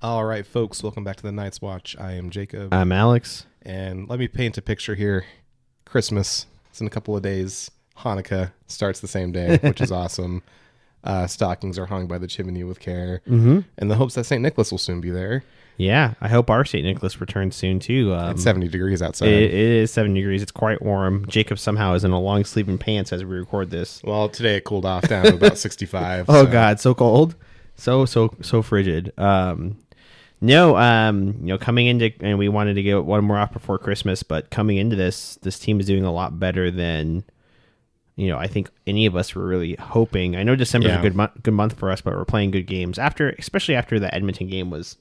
All right, folks, welcome back to the Night's Watch. I am Jacob. I'm Alex. And let me paint a picture here. Christmas, it's in a couple of days. Hanukkah starts the same day, which is awesome. Stockings are hung by the chimney with care. Mm-hmm. In the hopes that St. Nicholas will soon be there. Yeah, I hope our St. Nicholas returns soon, too. It's 70 degrees outside. It is 70 degrees. It's quite warm. Jacob somehow is in a long sleeve and pants as we record this. Well, today it cooled off down to about 65. Oh, God, so cold. So frigid. Coming into, and we wanted to get one more off before Christmas, but coming into this team is doing a lot better than, I think any of us were really hoping. I know December's a good month for us, but we're playing good games especially after the Edmonton game was.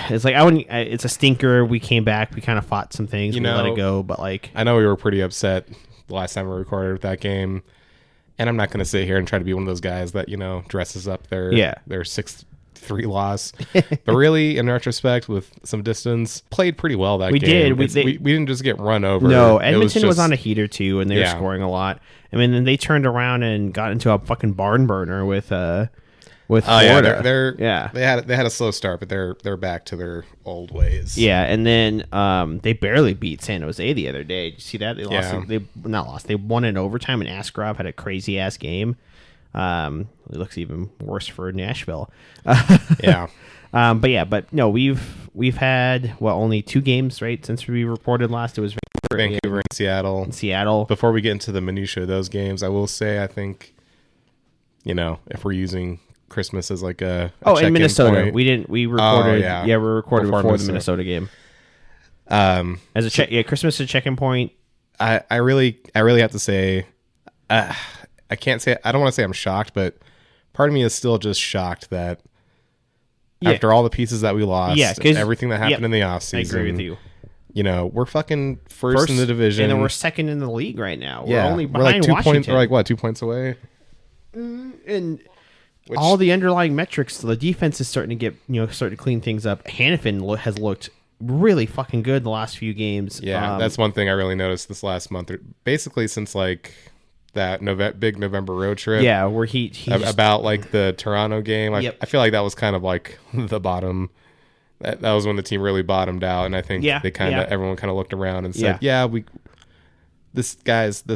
It's like it's a stinker. We came back. We kind of fought some things. We let it go, but I know we were pretty upset the last time we recorded with that game, and I'm not going to sit here and try to be one of those guys that dresses up their 6-3 loss. But really, in retrospect, with some distance, played pretty well that game. We didn't just get run over. No, Edmonton was on a heater too, and they were scoring a lot. I mean, then they turned around and got into a fucking barn burner with Florida. They had a slow start, but they're back to their old ways. Yeah, and then they barely beat San Jose the other day. Did you see that? They lost. They won in overtime, and Askarov had a crazy ass game. It looks even worse for Nashville. But no, we've had only 2 games right since we reported last. It was Vancouver and Seattle. Before we get into the minutia of those games, I will say I think if we're using Christmas as like a in Minnesota point. We recorded we recorded before the Minnesota game as a Christmas as a check-in point. I really have to say I can't say, I don't want to say I'm shocked, but part of me is still just shocked that after all the pieces that we lost, everything that happened in the offseason, I agree with you. We're fucking first in the division, and then we're second in the league right now. We're only behind Washington. We're like 2 points away. And all the underlying metrics, the defense is starting to get, starting to clean things up. Hannafin has looked really fucking good the last few games. Yeah, that's one thing I really noticed this last month. Basically, since that big November road trip. Yeah, where he about the Toronto game. I feel like that was kind of like the bottom. That was when the team really bottomed out, and I think everyone kind of looked around and said, this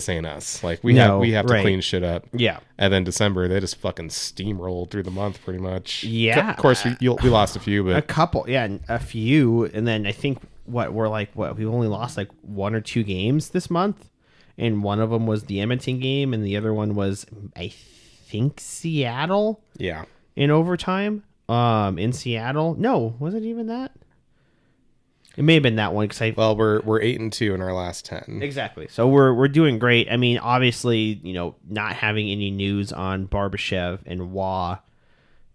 ain't us. We have to clean shit up. Yeah. And then December, they just fucking steamrolled through the month pretty much. Yeah. Of course, we lost a few, but a couple, a few, and then I think we only lost 1 or 2 games this month, and one of them was the Edmonton game, and the other one was I think Seattle. Yeah. In overtime, in Seattle. No, was it even that? It may have been that one because we're 8-2 in our last 10. Exactly. So we're doing great. I mean, obviously, not having any news on Barbashev and Waugh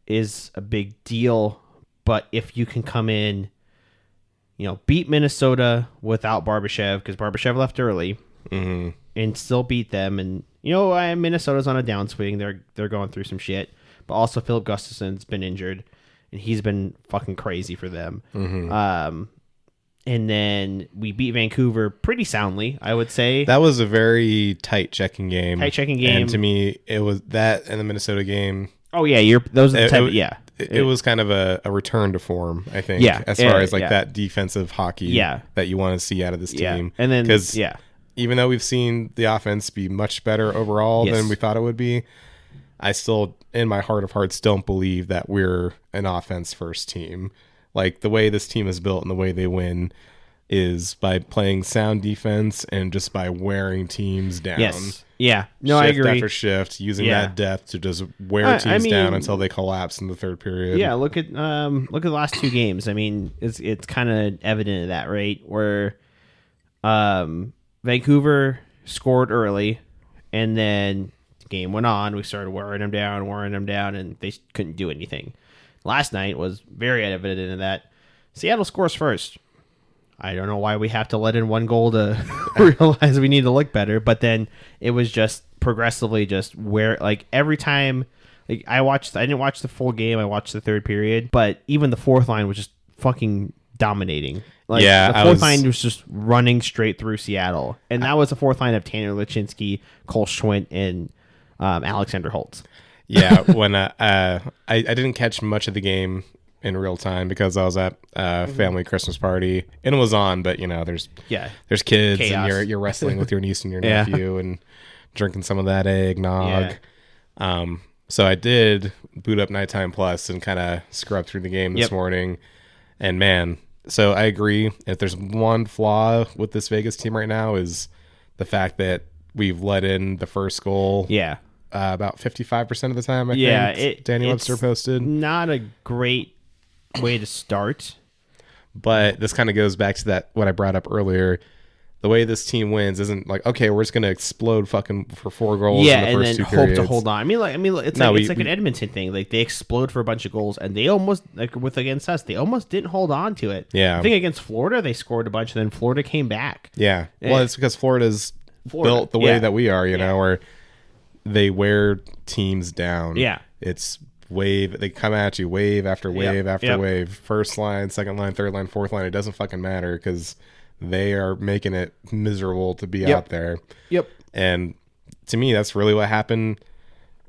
is a big deal. But if you can come in, beat Minnesota without Barbashev, because Barbashev left early, and still beat them, and Minnesota's on a downswing. They're going through some shit. But also Philip Gustafson's been injured, and he's been fucking crazy for them. And then we beat Vancouver pretty soundly, I would say. That was a very tight checking game. And to me, it was that and the Minnesota game. Oh, yeah. Those are the type It was kind of a return to form, I think, as far as that defensive hockey that you want to see out of this team. And then, because even though we've seen the offense be much better overall than we thought it would be, I still, in my heart of hearts, don't believe that we're an offense-first team. The way this team is built and the way they win is by playing sound defense and just by wearing teams down. Yes. Yeah. No, shift I agree. After shift, using that depth to just wear teams down until they collapse in the third period. Yeah. Look at the last 2 games. I mean, it's kind of evident of that, right? Where Vancouver scored early, and then the game went on. We started wearing them down, and they couldn't do anything. Last night was very evident of that. Seattle scores first. I don't know why we have to let in 1 goal to realize we need to look better, but then it was just progressively just where every time I didn't watch the full game. I watched the third period, but even the fourth line was just fucking dominating. The fourth line was just running straight through Seattle, and that was the fourth line of Tanner Laczynski, Cole Schwint, and Alexander Holtz. Yeah, when I didn't catch much of the game in real time because I was at a family Christmas party and it was on, but there's kids Chaos. and you're wrestling with your niece and your nephew and drinking some of that eggnog. So I did boot up Nighttime Plus and kind of scrub through the game this morning, and man, so I agree. If there's one flaw with this Vegas team right now is the fact that we've let in the first goal. About 55% of the time, I think. Danny Webster posted. Not a great way to start. But this kind of goes back to what I brought up earlier. The way this team wins isn't like, okay, we're just going to explode fucking for 4 goals in the first 2 periods. Hope to hold on. I mean, it's like an Edmonton thing. Like, they explode for a bunch of goals, and they almost, against us, they almost didn't hold on to it. I think against Florida, they scored a bunch, and then Florida came back. Well, it's because Florida's built the way that we are, where they wear teams down. It's wave. They come at you wave after wave after wave. First line, second line, third line, fourth line. It doesn't fucking matter because they are making it miserable to be out there. And to me, that's really what happened.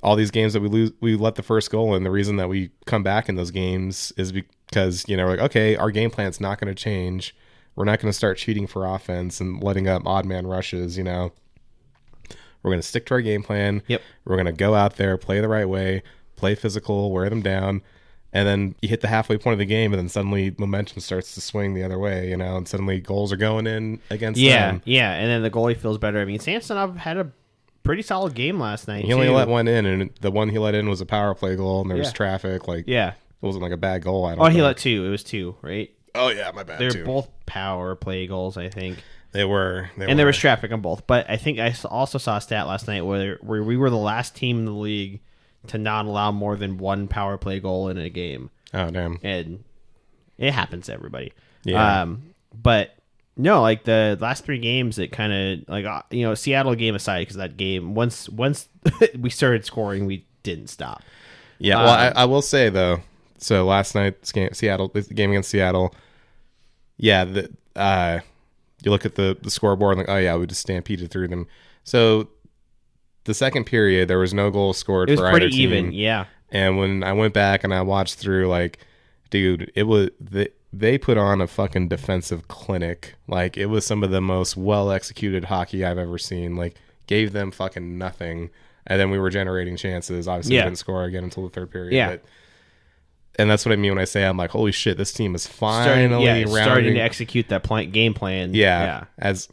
All these games that we lose, we let the first goal in. The reason that we come back in those games is because, we're like, okay, our game plan's not going to change. We're not going to start cheating for offense and letting up odd man rushes, We're going to stick to our game plan. We're going to go out there, play the right way, play physical, wear them down. And then you hit the halfway point of the game, and then suddenly momentum starts to swing the other way, and suddenly goals are going in against them. And then the goalie feels better. I mean, Samsonov had a pretty solid game last night. He only let one in, and the one he let in was a power play goal, and there was traffic. It wasn't like a bad goal. I don't think. He let 2. It was 2, right? Oh, yeah, my bad. They're both power play goals, I think. They were. There was traffic on both. But I think I also saw a stat last night where we were the last team in the league to not allow more than 1 power play goal in a game. Oh, damn. And it happens to everybody. But no, like the last 3 games, it kind of Seattle game aside, because that game once we started scoring, we didn't stop. Yeah, well, I will say though. So last night's game, the game against Seattle. Yeah, you look at the scoreboard and like, oh yeah, we just stampeded through them. So the second period, there was no goal scored for either team. It was pretty even, yeah. And when I went back and I watched through, like, dude, it was they put on a fucking defensive clinic. Like, it was some of the most well executed hockey I've ever seen. Like, gave them fucking nothing, and then we were generating chances. Obviously, we didn't score again until the third period. Yeah. And that's what I mean when I say I'm like, holy shit, this team is finally starting to execute that game plan. Yeah. As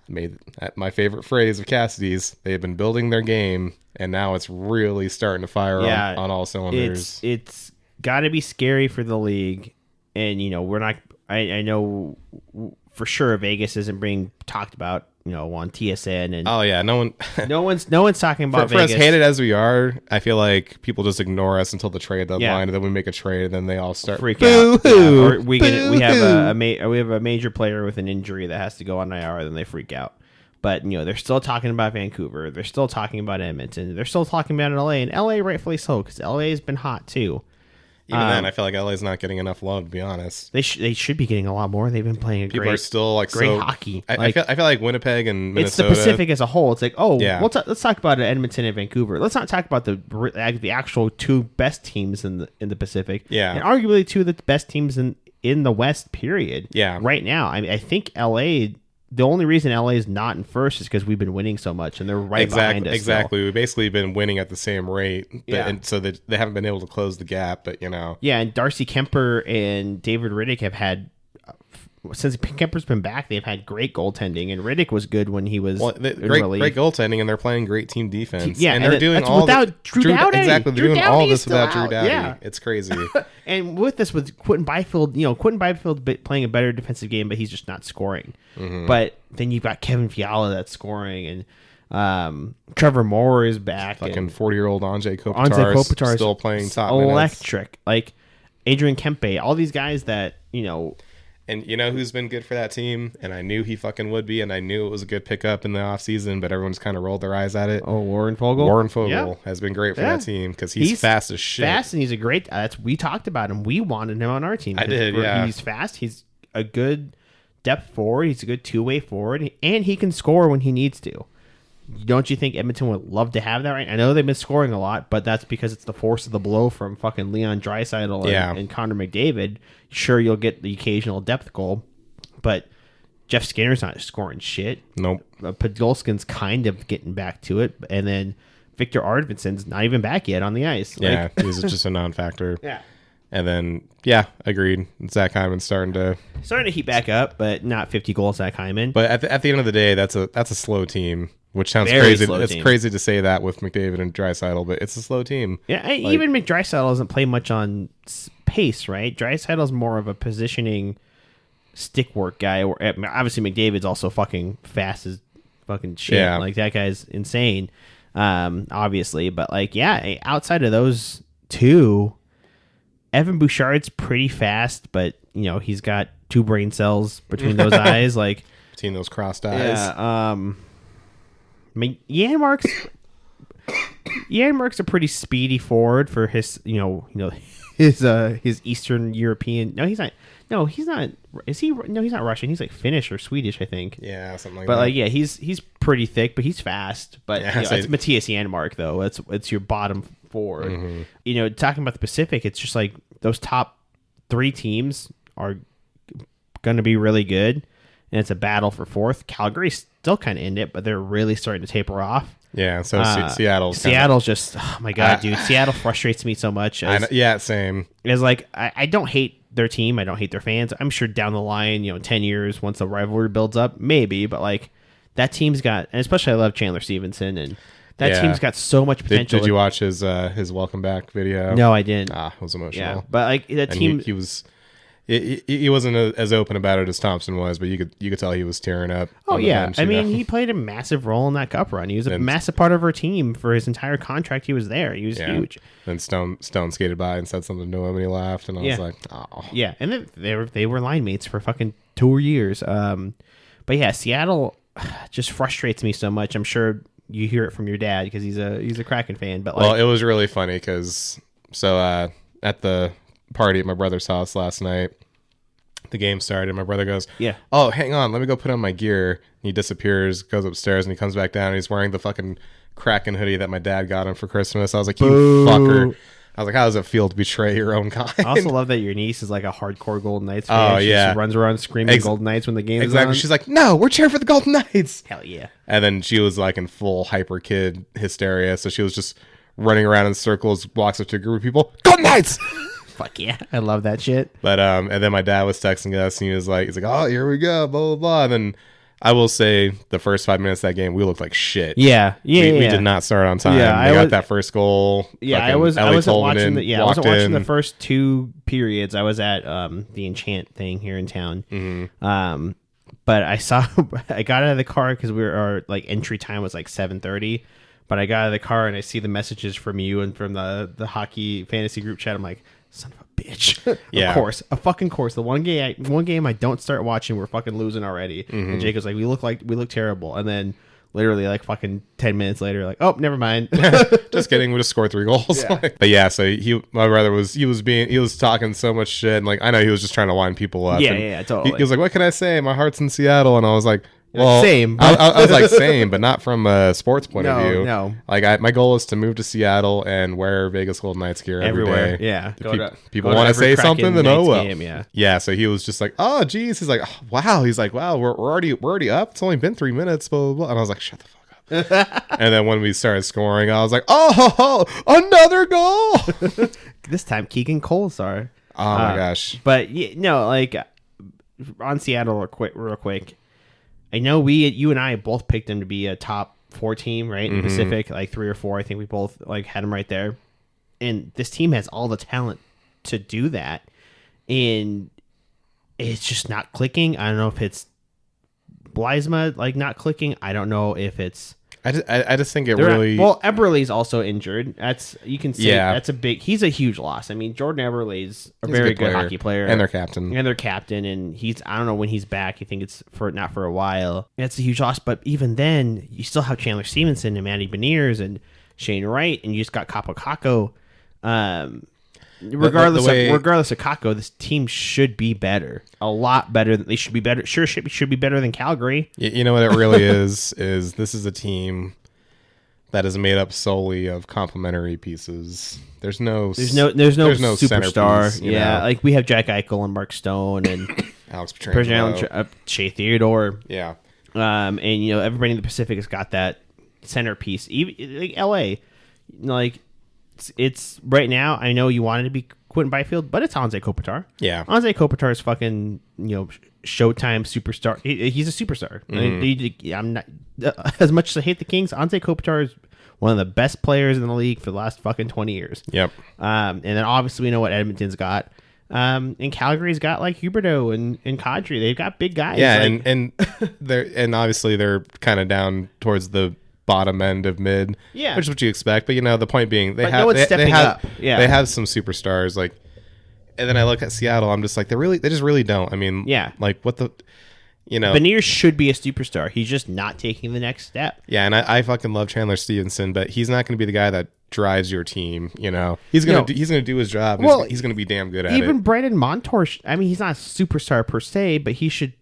made my favorite phrase of Cassidy's, they have been building their game, and now it's really starting to fire on all cylinders. It's got to be scary for the league, and we're not. I know for sure Vegas isn't being talked about. On TSN and oh yeah, no one's talking about for Vegas. As hated as we are, I feel like people just ignore us until the trade deadline, and then we make a trade, and then they all start freak out. Or we have a major player with an injury that has to go on IR, then they freak out. But they're still talking about Vancouver, they're still talking about Edmonton, they're still talking about LA, and LA rightfully so, because LA has been hot too. Even then, I feel like LA's not getting enough love, to be honest. They should be getting a lot more. They've been playing People are still like great hockey. I feel like Winnipeg and Minnesota. It's the Pacific as a whole. It's like, let's talk about Edmonton and Vancouver. Let's not talk about the actual 2 best teams in the Pacific. Yeah, and arguably 2 of the best teams in the West. Period. Yeah, right now. I think LA. The only reason LA is not in first is because we've been winning so much, and they're behind us. Exactly. So. We've basically been winning at the same rate, and so that they haven't been able to close the gap. But yeah, and Darcy Kemper and David Riddick have had since Kemper's been back, they've had great goaltending, and Riddick was good when he was great goaltending, and they're playing great team defense. Yeah, and they're doing all without Drew Doughty. Exactly, they're doing all this without Drew Doughty. Yeah. It's crazy. And with this, with Quentin Byfield, playing a better defensive game, but he's just not scoring. Mm-hmm. But then you've got Kevin Fiala that's scoring, and Trevor Moore is back. Fucking 40-year-old Anze Kopitar still playing top electric. Minutes. Like Adrian Kempe, all these guys that And who's been good for that team? And I knew he fucking would be, and I knew it was a good pickup in the offseason, but everyone's kind of rolled their eyes at it. Oh, Warren Fogle? Warren Fogle has been great for that team because he's fast as shit. Fast, and he's a great... we talked about him. We wanted him on our team. I did, yeah. He's fast. He's a good depth forward. He's a good two-way forward, and he can score when he needs to. don't you think Edmonton would love to have that? Right? I know they've been scoring a lot, but that's because it's the force of the blow from fucking Leon Draisaitl and Connor McDavid. Sure, you'll get the occasional depth goal, but Jeff Skinner's not scoring shit. Nope. Podolskin's kind of getting back to it, and then Victor Arvidsson's not even back yet on the ice. Yeah, he's just a non-factor. Yeah. And then, agreed. Zach Hyman's starting to heat back up, but not 50 goals, Zach Hyman. But at the end of the day, that's a slow team, which sounds Very crazy. slow It's team. crazy to say that with McDavid and Draisaitl, but it's a slow team. Yeah, even Draisaitl doesn't play much on pace, right? Draisaitl's more of a positioning stick work guy. Obviously, McDavid's also fucking fast as fucking shit. Yeah. Like, that guy's insane, obviously. But, outside of those two, Evan Bouchard's pretty fast, but, he's got 2 brain cells between those eyes. Between those crossed eyes. Yeah. Janmark's a pretty speedy forward for his, his Eastern European. No, he's not. No, he's not. Is he? No, he's not Russian. He's Finnish or Swedish, I think. Yeah, something like that. But he's pretty thick, but he's fast. But it's Matthias Janmark though. It's your bottom forward. Mm-hmm. Talking about the Pacific, it's just those top 3 teams are going to be really good, and it's a battle for 4th. Calgary's still kind of in it, but they're really starting to taper off. Yeah, so Seattle's just, oh my god, dude, Seattle frustrates me so much. Same. It's I don't hate their team, I don't hate their fans. I'm sure down the line, 10 years once the rivalry builds up, maybe, but that team's got, and especially I love Chandler Stevenson, and that team's got so much potential. Did you watch his welcome back video? No, I didn't. It was emotional. Yeah, but that team, he was. He wasn't as open about it as Thompson was, but you could tell he was tearing up. Oh yeah, bench, he played a massive role in that cup run. He was a massive part of our team for his entire contract. He was there. He was huge. Then Stone skated by and said something to him, and he laughed, and I was like, oh yeah. And then they were line mates for fucking 2 years. But yeah, Seattle just frustrates me so much. I'm sure you hear it from your dad because he's a Kraken fan. But it was really funny because at the party at my brother's house last night, the game started, and my brother goes, oh, hang on, let me go put on my gear. And he disappears, goes upstairs, and he comes back down, and he's wearing the fucking Kraken hoodie that my dad got him for Christmas. I was like, you fucker. I was like, how does it feel to betray your own kind? I also love that your niece is a hardcore Golden Knights fan. She just runs around screaming Golden Knights when the game is on. She's like, no, we're cheering for the Golden Knights. Hell yeah. And then she was in full hyper kid hysteria, so she was just running around in circles, walks up to a group of people, Golden Knights! Fuck yeah, I love that shit. But and then my dad was texting us, and he's like, oh, here we go, blah blah blah. And then I will say, the first 5 minutes of that game, we looked like shit. We did not start on time. Yeah, they got that first goal. Yeah, I wasn't watching the first 2 periods. I was at the Enchant thing here in town. Mm-hmm. But I got out of the car because our entry time was 7:30. But I got out of the car and I see the messages from you and from the hockey fantasy group chat. I'm like, son of a bitch. Yeah. Of course. A fucking course. The one game I don't start watching, we're fucking losing already. Mm-hmm. And Jacob's like, we look terrible. And then literally fucking 10 minutes later, oh, never mind. Just kidding. We just scored 3 goals. Yeah. But yeah, so my brother was talking so much shit. And I know he was just trying to wind people up. Yeah, totally. He was like, what can I say? My heart's in Seattle. And I was like, well, same. I was like, same, but not from a sports point of view. No. My goal is to move to Seattle and wear Vegas Golden Knights gear everywhere. Day. Yeah. People want to say something, then oh well. Game, yeah. So he was just like, oh geez. He's like, oh, wow. He's like, wow, we're already up. It's only been 3 minutes. Blah blah blah. And I was like, shut the fuck up. And then when we started scoring, I was like, oh, another goal. This time, Keegan Kolesar. Oh my gosh. But on Seattle real quick. I know you and I both picked them to be a top 4 team, right? In the Pacific, 3 or 4. I think we both had them right there. And this team has all the talent to do that. And it's just not clicking. I don't know if it's Blysma not clicking. I don't know if it's I just think it really... Eberle's also injured. You can see that's he's a huge loss. I mean, Jordan Eberle's a very good hockey player. And their captain. And I don't know when he's back. I think it's not for a while. That's a huge loss. But even then, you still have Chandler Stevenson and Matty Beniers and Shane Wright, and you just got Kaapo Kakko. Regardless of Kakko, this team should be better. A lot better. They should be better. Sure, should be better than Calgary. You know what it really is this is a team that is made up solely of complementary pieces. There's no superstar. Centerpiece, Yeah, like we have Jack Eichel and Mark Stone and Alex Pietrangelo, Shea Theodore. Yeah, and everybody in the Pacific has got that centerpiece. Even like LA, like it's right now. I know you wanted to be Quentin Byfield, but it's Anze Kopitar. Yeah, Anze Kopitar is fucking Showtime superstar. He's a superstar. I'm not as much as I hate the Kings. Anze Kopitar is one of the best players in the league for the last fucking 20 years. Yep. And then obviously we know what Edmonton's got. And Calgary's got like Huberdeau and Kadri. They've got big guys. Yeah, and they're obviously they're kind of down towards the bottom end of mid. Yeah, which is what you expect. But the point being, they have some superstars like. And then I look at Seattle. I'm just like they just really don't. I mean, yeah, like what the. Beniers should be a superstar. He's just not taking the next step. Yeah, and I fucking love Chandler Stevenson, but he's not going to be the guy that drives your team. He's gonna do his job. Well, he's gonna be damn good at it. Even Brandon Montour. I mean, he's not a superstar per se, but he should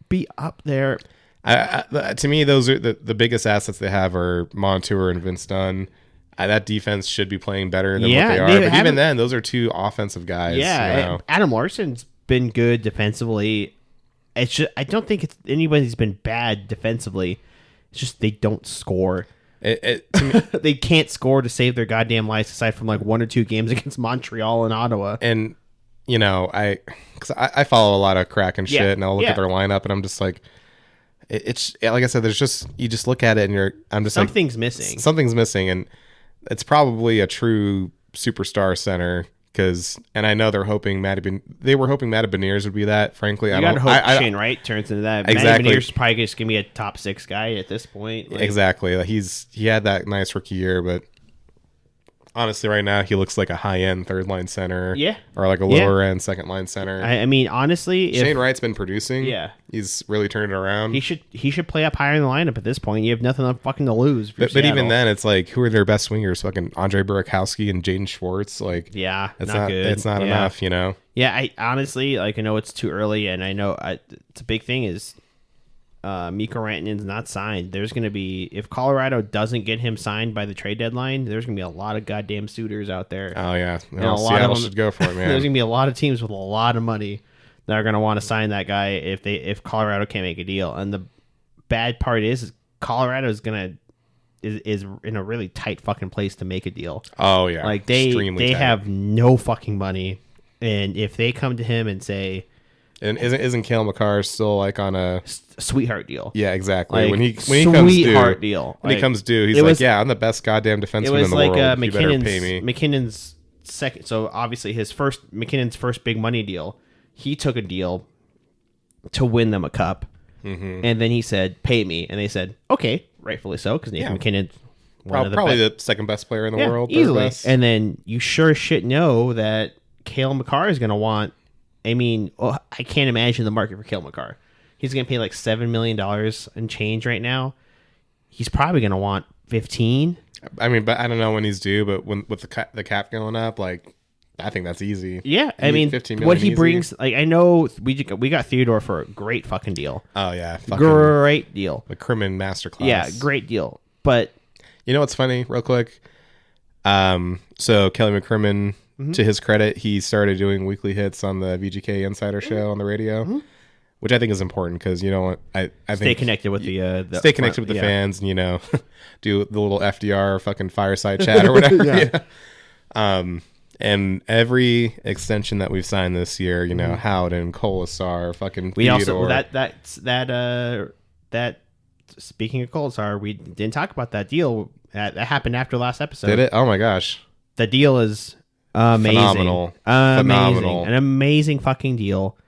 be up there. To me, those are the biggest assets they have are Montour and Vince Dunn. That defense should be playing better than what they are. But even then, those are two offensive guys. Yeah, Adam Larson's been good defensively. It's just I don't think it's anybody's been bad defensively. It's just they don't score. They can't score to save their goddamn lives aside from like 1 or 2 games against Montreal and Ottawa. And because I follow a lot of Kraken shit, and I'll look at their lineup, and I'm just like, it's like I said, you just look at it, and I'm just something's missing. Something's missing, and it's probably a true superstar center. And I know they were hoping Matty Beniers would be that. Frankly, I hope Shane Wright turns into that. Exactly. Matty Beniers is probably just gonna be a top 6 guy at this point. Exactly. He had that nice rookie year, but honestly, right now he looks like a high-end third-line center. Yeah. Or like a lower-end second-line center. I mean, honestly, Shane Wright's been producing. Yeah. He's really turned it around. He should play up higher in the lineup at this point. You have nothing fucking to lose. But even then, it's like, who are their best swingers? Fucking Andre Burakovsky and Jaden Schwartz. Like, yeah, it's not good. It's not enough, Yeah, I honestly, I know it's too early, and I know it's a big thing is Mikko Rantanen's not signed. There's going to be, if Colorado doesn't get him signed by the trade deadline, there's going to be a lot of goddamn suitors out there. Oh, yeah. Seattle should go for it, man. There's going to be a lot of teams with a lot of money that are going to want to sign that guy if Colorado can't make a deal. And the bad part is Colorado is in a really tight fucking place to make a deal. Oh, yeah. Like they have no fucking money. And if they come to him and say, and isn't Cale Makar still like on a sweetheart deal? Yeah, exactly. Like, when he comes due, deal. When he comes due, he's like, "Yeah, I'm the best goddamn defenseman in the world. You better pay me." McKinnon's second. So obviously McKinnon's first big money deal. He took a deal to win them a cup, and then he said, "Pay me," and they said, "Okay," rightfully so, because Nathan McKinnon's probably the second best player in the world, easily. Best. And then you sure as shit know that Cale Makar is going to want. I mean, I can't imagine the market for Cale Makar. He's going to pay like $7 million and change right now. He's probably going to want 15. I mean, but I don't know when he's due. But with the cap going up, like I think that's easy. Yeah, I mean, 15 what he easy. Brings, like I know we got Theodore for a great fucking deal. Oh yeah, great deal. McCrimmon masterclass. Yeah, great deal. But you know what's funny, real quick? So Kelly McCrimmon. To his credit, he started doing weekly hits on the VGK Insider Show on the radio, which I think is important because I stay connected with the stay connected with the fans and do the little FDR fucking fireside chat or whatever. And every extension that we've signed this year, Howden, Kolesar, fucking we Theodore. Also that speaking of Kolesar, we didn't talk about that deal that happened after last episode. Did it? Oh my gosh, the deal is. Amazing. Phenomenal. An amazing fucking deal.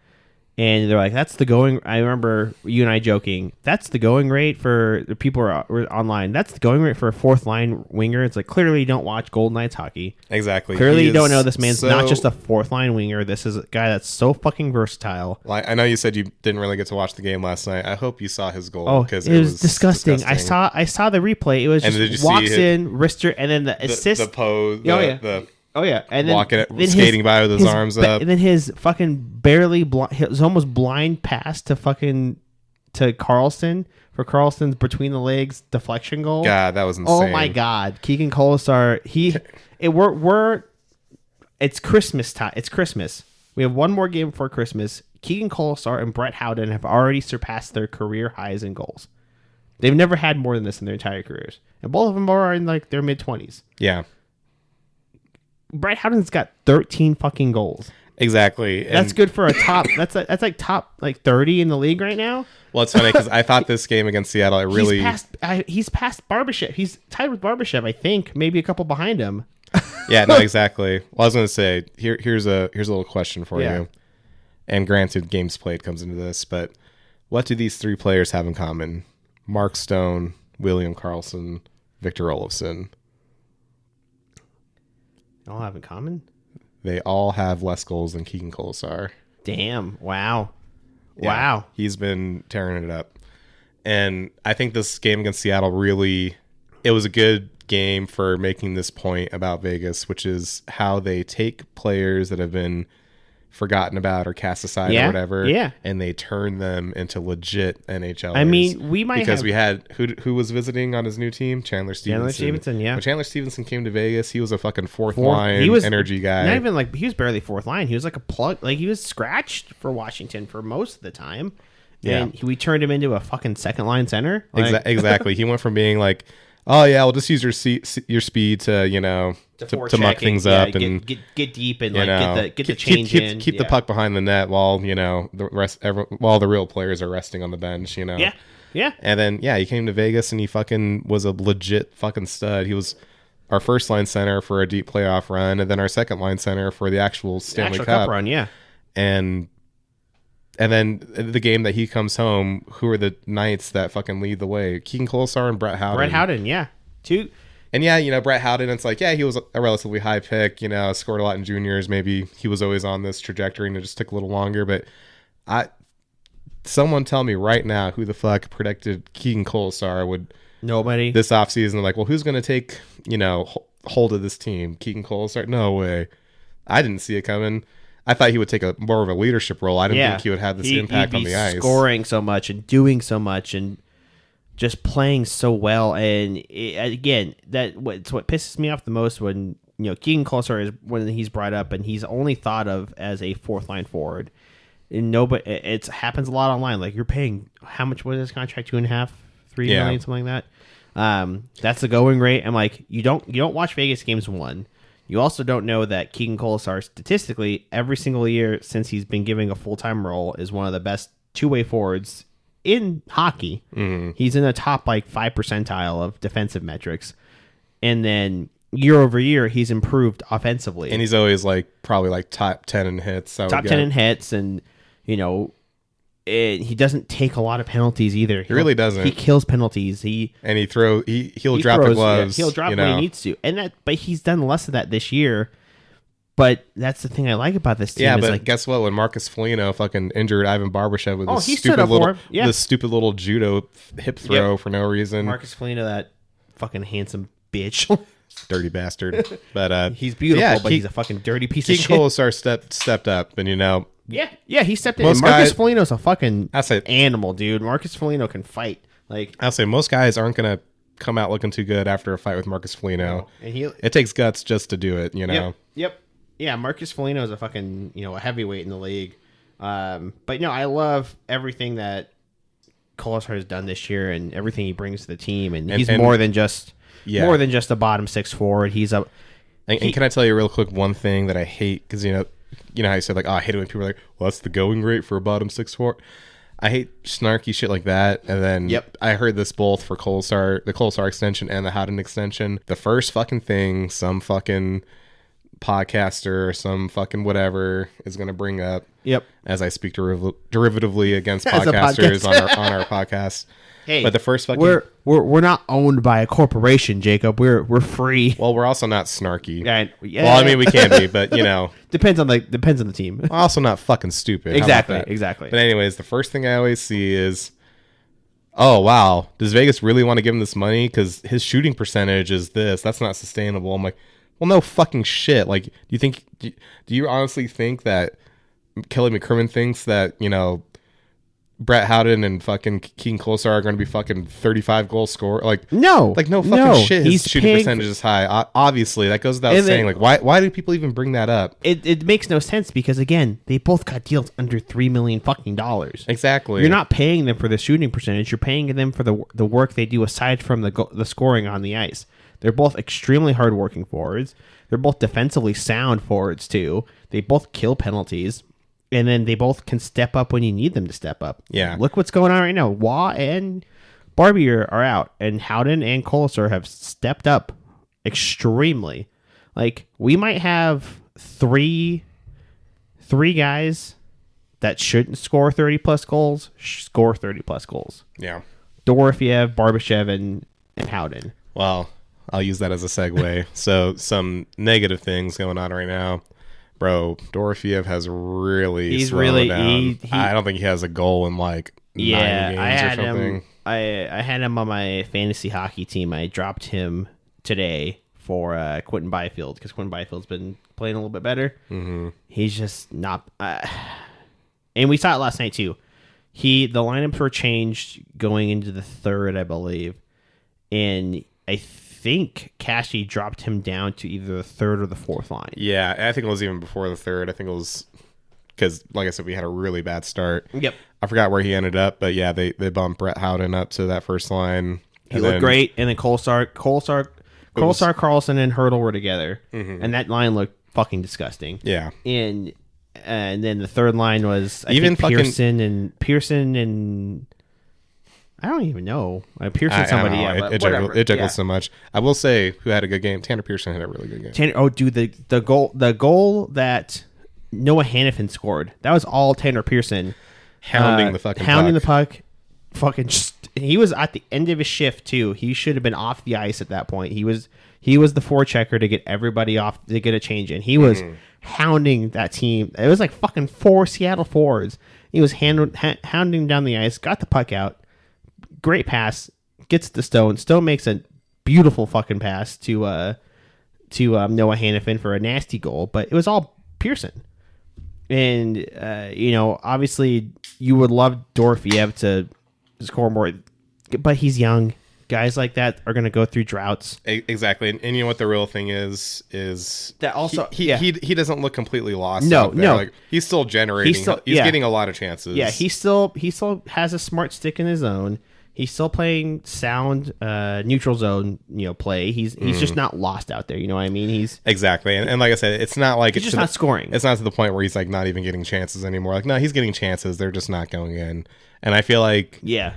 And they're like, that's the going. I remember you and I joking. That's the going rate for the people who are online. That's the going rate for a fourth line winger. It's like clearly you don't watch Golden Knights hockey. Exactly. Clearly you don't know this man's not just a fourth line winger. This is a guy that's so fucking versatile. Well, I know you said you didn't really get to watch the game last night. I hope you saw his goal. Oh, because it was disgusting. I saw the replay. It was just walks in, wrister, and then the assist. The pose. Oh yeah, and then walking it, skating by with his arms up, and then his fucking his almost blind pass to fucking to Carlson for Carlson's between the legs deflection goal. God, that was insane. Oh my God, Keegan Kolesar. It's Christmas time. It's Christmas. We have one more game before Christmas. Keegan Kolesar and Brett Howden have already surpassed their career highs in goals. They've never had more than this in their entire careers, and both of them are in like their mid-20s. Yeah. Brett Howden's got 13 fucking goals. Exactly. And that's good for a top. That's like top like 30 in the league right now. Well, it's funny because I thought this game against Seattle, he's past Barbashev. He's tied with Barbashev, I think, maybe a couple behind him. Yeah, no, exactly. Well, I was going to say here's a little question for you. And granted, games played comes into this, but what do these three players have in common? Mark Stone, William Karlsson, Victor Olofsson. All have in common? They all have less goals than Keegan Kolesar. Damn. Wow. Yeah, wow. He's been tearing it up. And I think this game against Seattle it was a good game for making this point about Vegas, which is how they take players that have been forgotten about or cast aside or whatever, and they turn them into legit NHLers. I mean, we had who was visiting on his new team, Chandler Stevenson. Yeah. When Chandler Stevenson came to Vegas, he was a fucking fourth line energy guy. Not even like he was barely fourth line. He was like a plug. Like he was scratched for Washington for most of the time. And we turned him into a fucking second line center. Like, exactly. He went from being like, oh yeah, we'll just use your speed to to muck things up and get deep and like get the change in. Keep the puck behind the net while while the real players are resting on the bench. Yeah. And then he came to Vegas and he fucking was a legit fucking stud. He was our first line center for a deep playoff run, and then our second line center for the actual Stanley Cup run. Yeah. And then the game that he comes home, who are the Knights that fucking lead the way? Keegan Kolesar and Brett Howden. Yeah. Two. And Brett Howden, it's like, he was a relatively high pick, scored a lot in juniors. Maybe he was always on this trajectory and it just took a little longer. But someone tell me right now who the fuck predicted Keegan Kolesar would... Nobody. This offseason, like, well, who's going to take, hold of this team? Keegan Kolesar? No way. I didn't see it coming. I thought he would take more of a leadership role. I didn't think he would have this impact on the ice. Scoring so much and doing so much and just playing so well. And again, it's what pisses me off the most when Keegan Kolesar is when he's brought up and he's only thought of as a fourth line forward. And it happens a lot online. Like you're paying how much was his contract? 2.5, 3 million, something like that. That's the going rate. I'm like, you don't watch Vegas games one. You also don't know that Keegan Kolesar, statistically, every single year since he's been given a full-time role, is one of the best two-way forwards in hockey. Mm-hmm. He's in the top 5 percentile of defensive metrics. And then year over year, he's improved offensively. And he's always probably top 10 in hits. Top 10 in hits, and he doesn't take a lot of penalties either. He really doesn't. He kills penalties. He'll drop the gloves. He'll drop when he needs to. But he's done less of that this year. But that's the thing I like about this team. Yeah, but guess what? When Marcus Foligno fucking injured Ivan Barbashev with this stupid little judo hip throw for no reason. Marcus Foligno, that fucking handsome bitch. Dirty bastard. But he's beautiful, but he's a fucking dirty piece of shit. Keegan Kolesar stepped up, and Yeah, he stepped in. Marcus Foligno's a fucking animal, dude. Marcus Foligno can fight. I'll say most guys aren't going to come out looking too good after a fight with Marcus Foligno. No. And it takes guts just to do it, Yep. Yeah, Marcus Foligno is a fucking, a heavyweight in the league. But I love everything that Kolesar has done this year and everything he brings to the team, and he's more than just a bottom six forward. He's a And can I tell you real quick one thing that I hate, because how you said I hate it when people are like, well, that's the going rate for a bottom six forward. I hate snarky shit like that. And then I heard this both for the Kolesar extension and the Howden extension. The first fucking thing some fucking podcaster or some fucking whatever is going to bring up as I speak derivatively against podcasters on our podcast. Hey, but the first fucking we're not owned by a corporation, Jacob. We're free. Well, we're also not snarky. Yeah. Well, I mean, we can be, but depends on the team. We're also not fucking stupid. Exactly. But anyways, the first thing I always see is, oh wow, does Vegas really want to give him this money? Because his shooting percentage is this. That's not sustainable. I'm like, well, no fucking shit. Like, do you honestly think that Kelly McCrimmon thinks that Brett Howden and fucking Keegan Kolesar are going to be fucking 35 goal score. No fucking shit. His shooting percentage is high. Obviously, that goes without saying. Why do people even bring that up? It makes no sense because again, they both got deals under $3 million fucking dollars. Exactly. You're not paying them for the shooting percentage. You're paying them for the work they do aside from the scoring on the ice. They're both extremely hardworking forwards. They're both defensively sound forwards too. They both kill penalties. And then they both can step up when you need them to step up. Yeah. Look what's going on right now. Waugh and Barbie are out. And Howden and Kolesar have stepped up extremely. We might have three guys that shouldn't score 30-plus goals score 30-plus goals. Yeah. Dorofiev, Barbashev, and Howden. Well, I'll use that as a segue. So some negative things going on right now. Bro, Dorofiev has really slowed down. I don't think he has a goal in 9 games or something. I had him on my fantasy hockey team. I dropped him today for Quentin Byfield because Quentin Byfield's been playing a little bit better. Mm-hmm. He's just not. And we saw it last night too. The lineups were changed going into the third, I believe, and I think Cashy dropped him down to either the third or the fourth line. Yeah, I think it was even before the third. I think it was because, like I said, we had a really bad start. Yep. I forgot where he ended up, but yeah, they bumped Brett Howden up to that first line. He looked great, and then Kolesar, Carlson, and Hurdle were together, and that line looked fucking disgusting. Yeah. And then the third line was even Pearson and I don't even know. Pearson somebody. It jiggles so much. I will say who had a good game. Tanner Pearson had a really good game. The goal that Noah Hannafin scored. That was all Tanner Pearson hounding the puck. Fucking he was at the end of his shift too. He should have been off the ice at that point. He was the forechecker to get everybody off to get a change in. He was hounding that team. It was like fucking 4 Seattle forwards. He was hounding down the ice. Got the puck out. Great pass. Gets to Stone. Stone makes a beautiful fucking pass to Noah Hannafin for a nasty goal. But it was all Pearson. And obviously you would love Dorofiev to score more, but he's young. Guys like that are going to go through droughts. Exactly, and you know what the real thing is that also he doesn't look completely lost. No, he's still generating. He's getting a lot of chances. Yeah, he still has a smart stick in his zone. He's still playing sound neutral zone play. He's just not lost out there. You know what I mean? He's exactly, and like I said, it's not like he's just not scoring. It's not to the point where he's like not even getting chances anymore. No, he's getting chances. They're just not going in. And I feel like it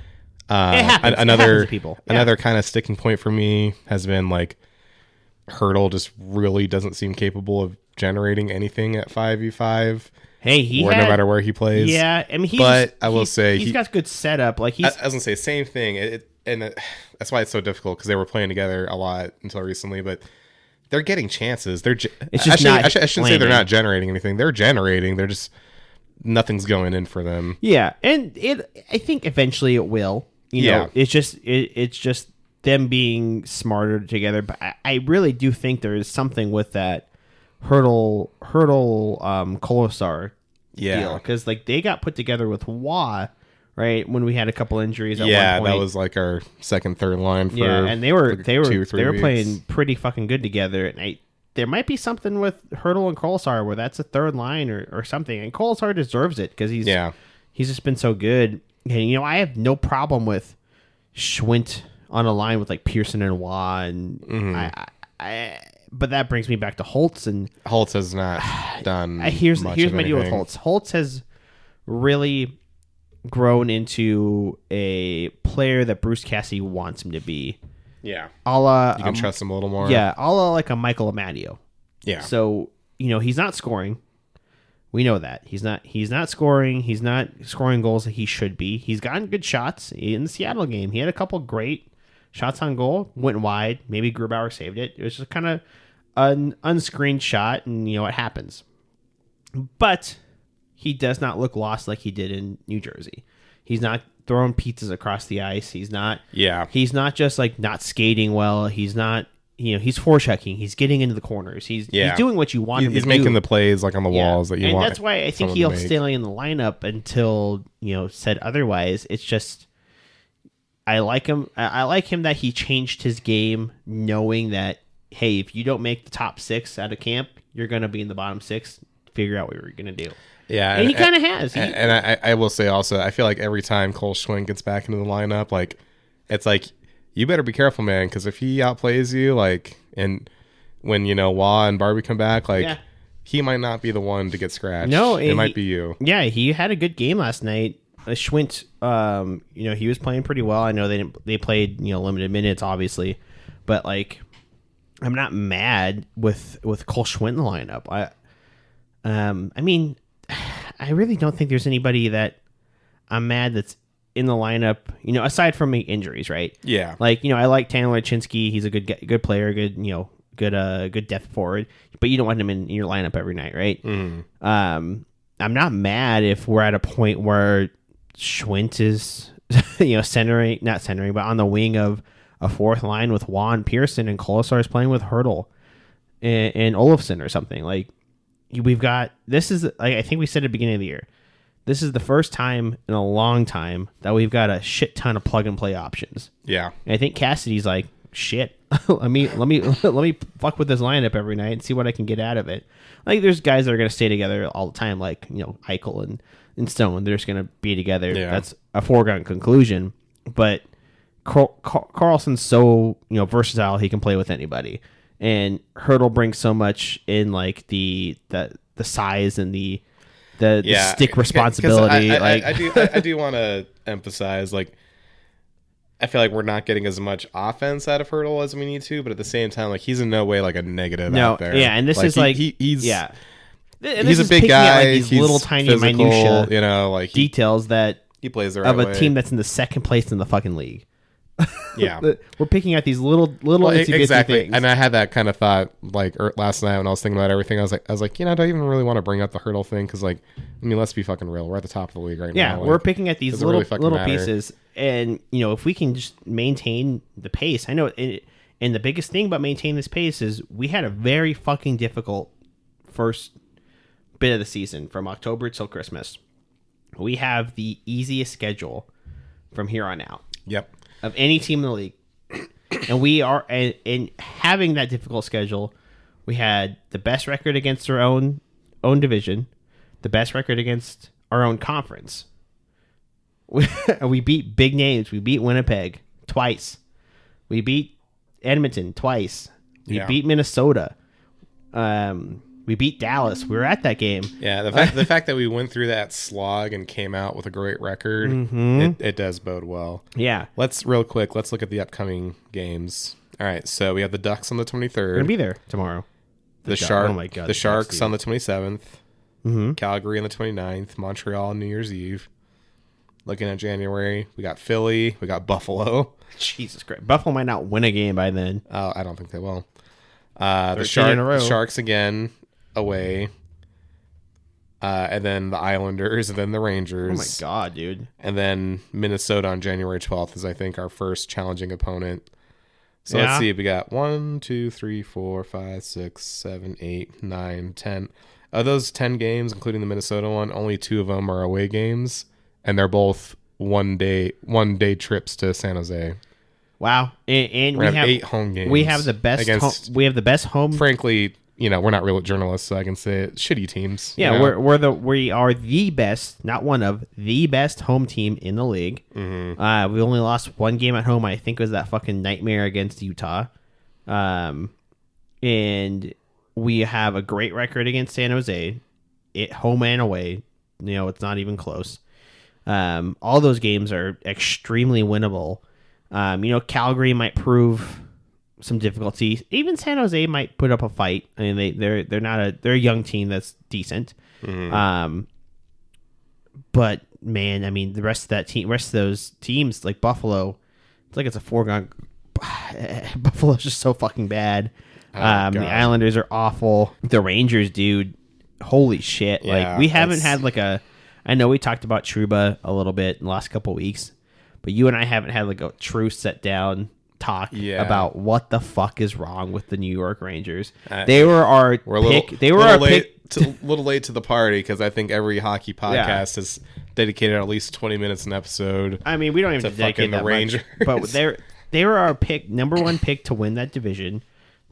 happens. Another to people. Another kind of sticking point for me has been like Hurdle just really doesn't seem capable of generating anything at 5v5. Hey, no matter where he plays. Yeah, I mean, I will say he's got good setup. Like I was gonna say same thing. That's why it's so difficult because they were playing together a lot until recently. But they're getting chances. I shouldn't say they're not generating anything. They're generating. They're just nothing's going in for them. Yeah, and I think eventually it will. It's just them being smarter together. But I really do think there is something with that Hurdle Kolesar deal because like they got put together with Waugh, right, when we had a couple injuries at one point. That was like our second, third line for and they were 2 or 3 weeks. playing pretty fucking good together. And there might be something with Hurdle and Kolesar where that's a third line or something. And Kolesar deserves it because he's just been so good. And I have no problem with Schwint on a line with like Pearson and Waugh, and but that brings me back to Holtz, and Holtz has not done. Here's much my of deal anything. with Holtz. Holtz has really grown into a player that Bruce Cassidy wants him to be. Yeah, you can trust him a little more. Yeah, like a Michael Amadio. Yeah. So he's not scoring. We know that he's not scoring. He's not scoring goals that he should be. He's gotten good shots in the Seattle game. He had a couple great shots on goal, went wide. Maybe Grubauer saved it. It was just kind of an unscreened shot, and it happens. But he does not look lost like he did in New Jersey. He's not throwing pizzas across the ice. He's not. Yeah. He's not just like not skating well. He's not. he's forechecking. He's getting into the corners. He's doing what you want him to do. He's making the plays like on the walls that you want. And that's why I think he'll stay in the lineup until said otherwise. It's just I like him. I like him that he changed his game, knowing that hey, if you don't make the top 6 out of camp, you're going to be in the bottom 6. Figure out what you're going to do. Yeah, and he kind of has. And I will say also, I feel like every time Cole Schwinn gets back into the lineup, like it's like you better be careful, man, because if he outplays you, like, and when Wah and Barbie come back, like he might not be the one to get scratched. No, it might be you. Yeah, he had a good game last night. Schwint, he was playing pretty well. I know they played limited minutes, obviously, but like I'm not mad with Cole Schwinn in the lineup. I mean, I really don't think there's anybody that I'm mad that's in the lineup, aside from injuries, right? Yeah. Like, I like Tanner Lachinsky. He's a good player, good depth forward, but you don't want him in your lineup every night, right? Mm-hmm. I'm not mad if we're at a point where Schwint is, not centering, but on the wing of a fourth line with Juan Pearson and Kolesar is playing with Hurdle and Olofsson or something. Like, we've got, this is, I think we said at the beginning of the year, this is the first time in a long time that we've got a shit ton of plug and play options. Yeah. And I think Cassidy's like, shit, let me fuck with this lineup every night and see what I can get out of it. Like, there's guys that are going to stay together all the time, like, Eichel and Stone. They're just going to be together. Yeah. That's a foregone conclusion. But Carlson's so, versatile, he can play with anybody. And Hurdle brings so much in, like, the size and the stick responsibility. I do want to emphasize, like, I feel like we're not getting as much offense out of Hurdle as we need to, but at the same time, like, he's in no way like a negative out there. Yeah, and this is like he's he's a big guy. These he's little tiny physical, minutia, like details that he plays the right of a way. team that's in the second place in the fucking league. Yeah, we're picking out these little exactly things. And I had that kind of thought like last night when I was thinking about everything. I was like, do I even really want to bring up the Hurdle thing? Because, like, I mean, let's be fucking real. We're at the top of the league right now. Yeah, we're picking at these little matter. pieces, and if we can just maintain the pace. I know, and the biggest thing about maintaining this pace is we had a very fucking difficult first bit of the season from October till Christmas. We have the easiest schedule from here on out. Yep. Of any team in the league. And we are, and having that difficult schedule, we had the best record against our own division, the best record against our own conference. We beat big names. We beat Winnipeg twice. We beat Edmonton twice. We beat Minnesota. We beat Dallas. We were at that game. Yeah, the fact that we went through that slog and came out with a great record, it does bode well. Yeah. Let's look at the upcoming games. All right, so we have the Ducks on the 23rd. We're gonna be there tomorrow. The Sharks on the 27th. Mm-hmm. Calgary on the 29th. Montreal on New Year's Eve. Looking at January, we got Philly. We got Buffalo. Jesus Christ, Buffalo might not win a game by then. I don't think they will. The Sharks again. Away, and then the Islanders, and then the Rangers. Oh my god, dude! And then Minnesota on January 12th is, I think, our first challenging opponent. So let's see. We got 1, 2, 3, 4, 5, 6, 7, 8, 9, 10. Of those 10 games, including the Minnesota one, only 2 of them are away games, and they're both one day trips to San Jose. Wow! And we have 8 home games. We have the best. We have the best home. Frankly, we're not real journalists, so I can say it. Shitty teams. Yeah, we are the best, not one of the best home team in the league. Mm-hmm. We only lost 1 game at home. I think it was that fucking nightmare against Utah. And we have a great record against San Jose, home and away. It's not even close. All those games are extremely winnable. Calgary might prove some difficulty. Even San Jose might put up a fight. I mean, they're a young team that's decent. Mm-hmm. But man, I mean, the rest of those teams like Buffalo, it's like it's a foregone. Buffalo's just so fucking bad. The Islanders are awful. The Rangers, dude, holy shit! Yeah, like we haven't had like a. I know we talked about Trouba a little bit in the last couple of weeks, but you and I haven't had like a true set down talk Yeah. about what the fuck is wrong with the New York Rangers. They were our pick. They were our pick. A little late to the party because I think every hockey podcast has dedicated at least 20 minutes an episode. I mean, we don't even dedicate that Rangers. much, but they were our pick, number one pick to win that division.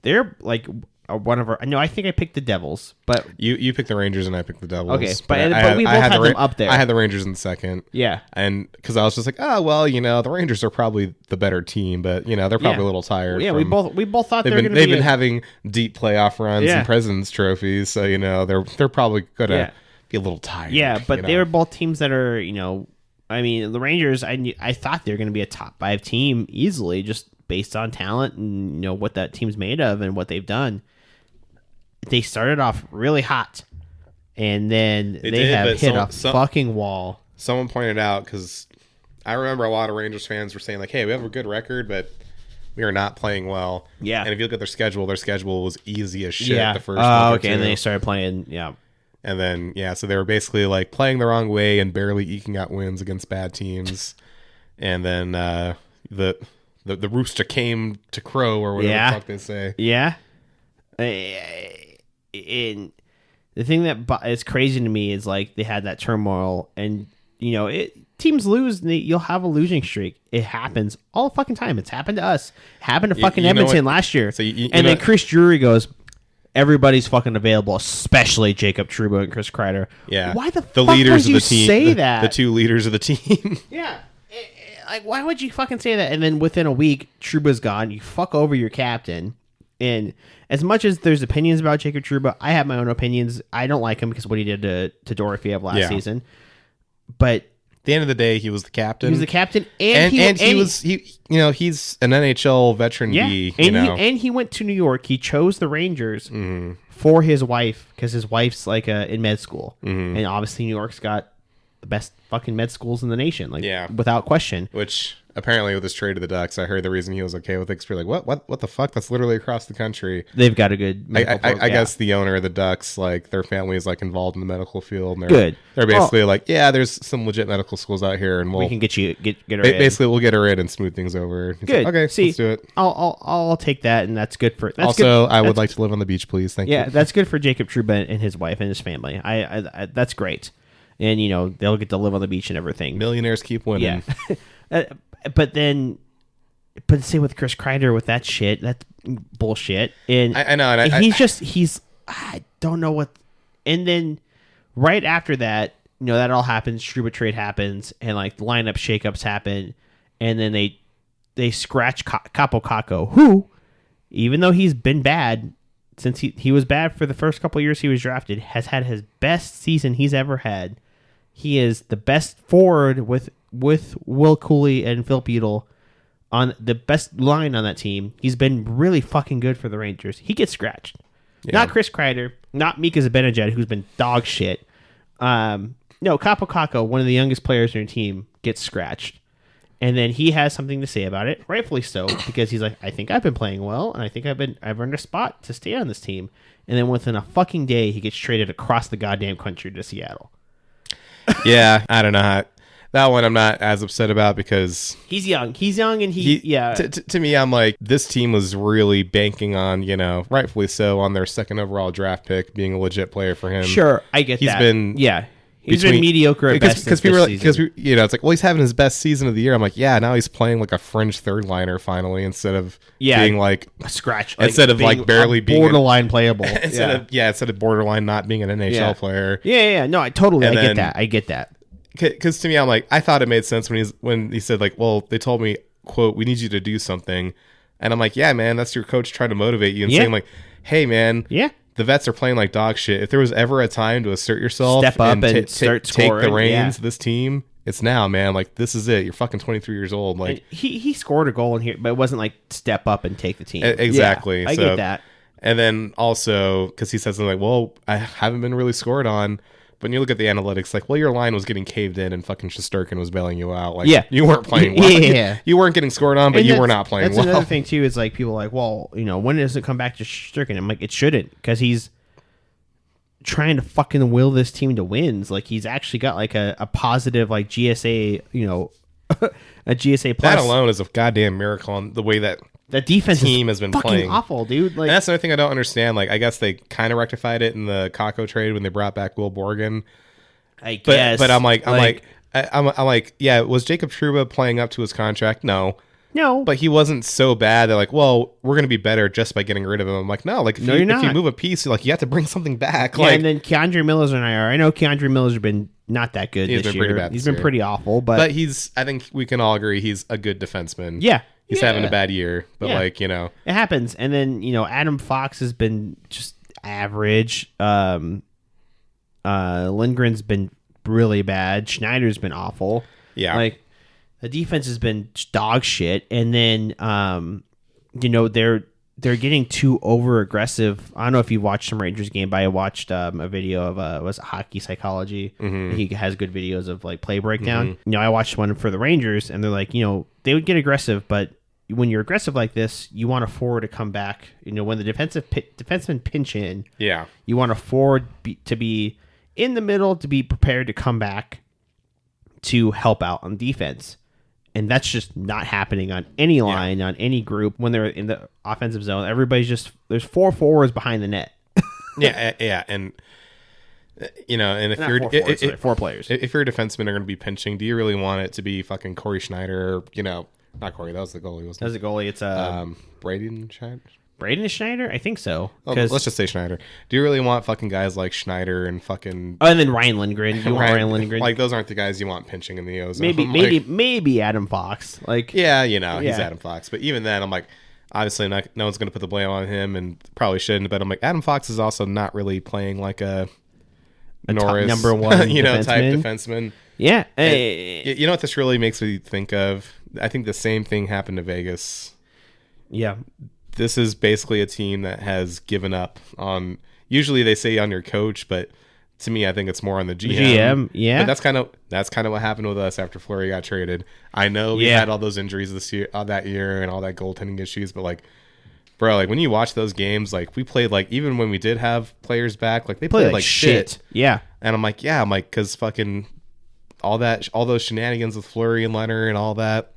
They're like one of our. No, I think I picked the Devils, but you picked the Rangers and I picked the Devils. Okay, but we both had them up there. I had the Rangers in second. Yeah, and because I was just like, oh well, the Rangers are probably the better team, but they're probably a little tired. Yeah, we both thought they've been having deep playoff runs and Presidents trophies, so they're probably gonna be a little tired. Yeah, but they were both teams that are I mean, the Rangers. I thought they were going to be a top 5 team easily, just based on talent and what that team's made of and what they've done. They started off really hot, and then they have hit a fucking wall. Someone pointed out, because I remember a lot of Rangers fans were saying, like, hey, we have a good record, but we are not playing well. Yeah. And if you look at their schedule was easy as shit the first month or two. And then they started playing, And then, so they were basically, like, playing the wrong way and barely eking out wins against bad teams. And then the rooster came to crow, or whatever the fuck they say. Yeah. And the thing that is crazy to me is like they had that turmoil, and teams lose, and you'll have a losing streak. It happens all the fucking time. It's happened to us. It happened to fucking Edmonton last year. So then Chris Drury goes, everybody's fucking available, especially Jacob Trouba and Chris Kreider. Yeah, why the fuck leaders would you say that? The two leaders of the team. Yeah. Like, why would you fucking say that? And then within a week, Trouba's gone. You fuck over your captain. And as much as there's opinions about Jacob Trouba, I have my own opinions. I don't like him because of what he did to Dorofeyev last season. But at the end of the day, he was the captain. He was the captain, he's an NHL veteran. And he went to New York. He chose the Rangers for his wife because his wife's like in med school, and obviously New York's got the best fucking med schools in the nation, without question. Which apparently with his trade to the Ducks, I heard the reason he was okay with it, because we're like, what the fuck? That's literally across the country. They've got a good medical I guess the owner of the Ducks, like, their family is like involved in the medical field, and they're good. basically like, there's some legit medical schools out here, and we can get her in. Basically, we'll get her in and smooth things over. Good. Like, okay, see, let's do it. I'll take that, and that's good for. I would like to live on the beach, please. Thank you. Yeah, that's good for Jacob Trouba and his wife and his family. I that's great. And they'll get to live on the beach and everything. Millionaires keep winning. Yeah. But say with Chris Kreider with that shit, that's bullshit. And I know, and I don't know what. And then right after that, that all happens. Trouba trade happens, and like the lineup shakeups happen, and then they scratch Capo Caco, who, even though he's been bad since he was bad for the first couple of years he was drafted, has had his best season he's ever had. He is the best forward with Will Cooley and Phil Beadle on the best line on that team. He's been really fucking good for the Rangers. He gets scratched. Yeah. Not Chris Kreider, not Mika Zibanejad, who's been dog shit. No, Capo Caco, one of the youngest players on your team, gets scratched. And then he has something to say about it, rightfully so, because he's like, I think I've been playing well, and I think I've earned a spot to stay on this team. And then within a fucking day, he gets traded across the goddamn country to Seattle. Yeah, I don't know that one I'm not as upset about, because he's young, and to me, I'm like, this team was really banking on, rightfully so, on their second overall draft pick being a legit player for him. Sure, I get that. He's been mediocre at best because it's like, well, he's having his best season of the year. I'm like, now he's playing like a fringe third liner finally, instead of being like a scratch, instead of like barely being borderline playable, instead of borderline not being an NHL player. No, I get that. Because to me, I'm like, I thought it made sense when he said, like, well, they told me, quote, we need you to do something, and I'm like, yeah, man, that's your coach trying to motivate you and saying like, hey, man, the vets are playing like dog shit. If there was ever a time to assert yourself, step up and start scoring, take the reins of this team, it's now, man. Like, this is it. You're fucking 23 years old. Like, and he scored a goal in here, but it wasn't like step up and take the team. Exactly. I get that. And then also, because he says something like, well, I haven't been really scored on. But when you look at the analytics, like, well, your line was getting caved in and fucking Shesterkin was bailing you out. Like, you weren't playing well. You weren't getting scored on, but you were not playing well. That's another thing, too, is like, people are like, well, when does it come back to Shesterkin? I'm like, it shouldn't, because he's trying to fucking will this team to wins. Like, he's actually got like a positive like GSA, a GSA plus. That alone is a goddamn miracle on the way that defense team has been fucking playing. Awful, dude. Like, and that's another thing I don't understand. Like, I guess they kind of rectified it in the Kako trade when they brought back Will Borgen. I guess, but I'm like, yeah, was Jacob Trouba playing up to his contract? No. But he wasn't so bad. They're like, well, we're going to be better just by getting rid of him. I'm like, no, like if you move a piece, like you have to bring something back. Yeah, like, and then Keandre Miller's on IR. I know Keandre Miller's been not that good this year. He's been pretty awful, but I think we can all agree he's a good defenseman. Yeah. He's having a bad year, but it happens. And then, Adam Fox has been just average. Lindgren's been really bad. Schneider's been awful. Yeah. Like, the defense has been dog shit, and then they're getting too over aggressive. I don't know if you watched some Rangers game, but I watched a video of was it Hockey Psychology. Mm-hmm. He has good videos of like play breakdown. Mm-hmm. I watched one for the Rangers, and they're like, they would get aggressive, but when you're aggressive like this, you want a forward to come back. When the defensemen pinch in, you want a forward to be in the middle to be prepared to come back to help out on defense. And that's just not happening on any line, on any group. When they're in the offensive zone, everybody's there's 4 forwards behind the net. yeah. And, and if you're 4 players. If you're a defenseman are going to be pinching, do you really want it to be fucking Corey Schneider? Not Corey, that was the goalie, wasn't it? That was the goalie. It's Braden Schneider? Braden Schneider? I think so. Let's just say Schneider. Do you really want fucking guys like Schneider and fucking... Oh, and then Ryan Lindgren. You want Ryan Lindgren? Like, those aren't the guys you want pinching in the ozone. Maybe Adam Fox. Like, he's Adam Fox. But even then, I'm like, obviously no one's going to put the blame on him, and probably shouldn't. But I'm like, Adam Fox is also not really playing like a Norris, number one type defenseman. Yeah. And, you know what this really makes me think of? I think the same thing happened to Vegas. Yeah. This is basically a team that has given up on. Usually they say on your coach, but to me, I think it's more on the GM. Yeah. But that's kind of what happened with us after Fleury got traded. I know we had all those injuries this year, that year, and all that goaltending issues, but like, bro, like when you watch those games, like we played like even when we did have players back, like they played like shit. Yeah. And I'm like, because fucking all those shenanigans with Fleury and Leonard and all that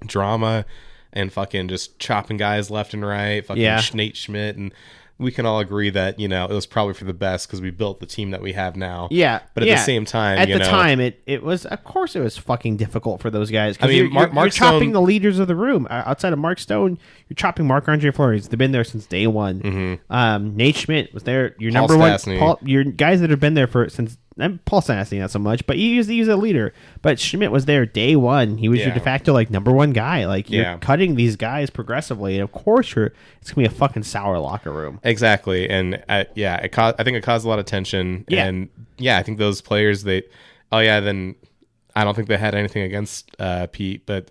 drama. And fucking just chopping guys left and right, fucking Nate Schmidt, and we can all agree that it was probably for the best because we built the team that we have now. Yeah, but at the same time, time, it was, of course, it was fucking difficult for those guys. I mean, you're chopping the leaders of the room outside of Mark Stone. You're chopping Marc-Andre Fleury. They've been there since day one. Mm-hmm. Nate Schmidt was there. Your Paul number Stastny. one. Your guys that have been there since. Paul Stastny not so much, but he's a leader. But Schmidt was there day one. He was your de facto number one guy. Like you're cutting these guys progressively, and of course it's gonna be a fucking sour locker room. Exactly, and I think it caused a lot of tension. Yeah. And I think those players then I don't think they had anything against Pete, but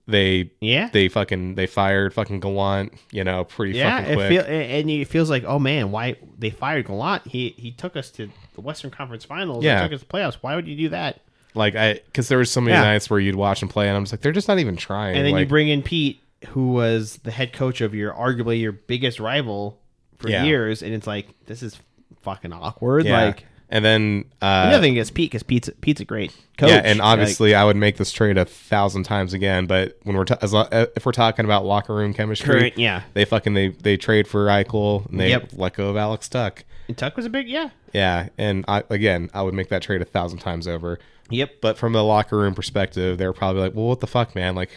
they fired fucking Gallant, pretty fucking quick. It feels like, oh man, why they fired Gallant? He took us to the Western Conference Finals. Yeah, took us to playoffs. Why would you do that? Because there was so many nights where you'd watch them play, and I'm just like, they're just not even trying. And then you bring in Pete, who was the head coach of arguably your biggest rival for years, and it's like, this is fucking awkward. Yeah. And then nothing against Pete, because Pete's a great coach. Yeah, and obviously I would make this trade 1,000 times again. But when if we're talking about locker room chemistry, they trade for Eichel and they let go of Alex Tuck. And Tuck was a big and I would make that trade 1,000 times over. Yep. But from the locker room perspective, they're probably like, well, what the fuck, man? Like,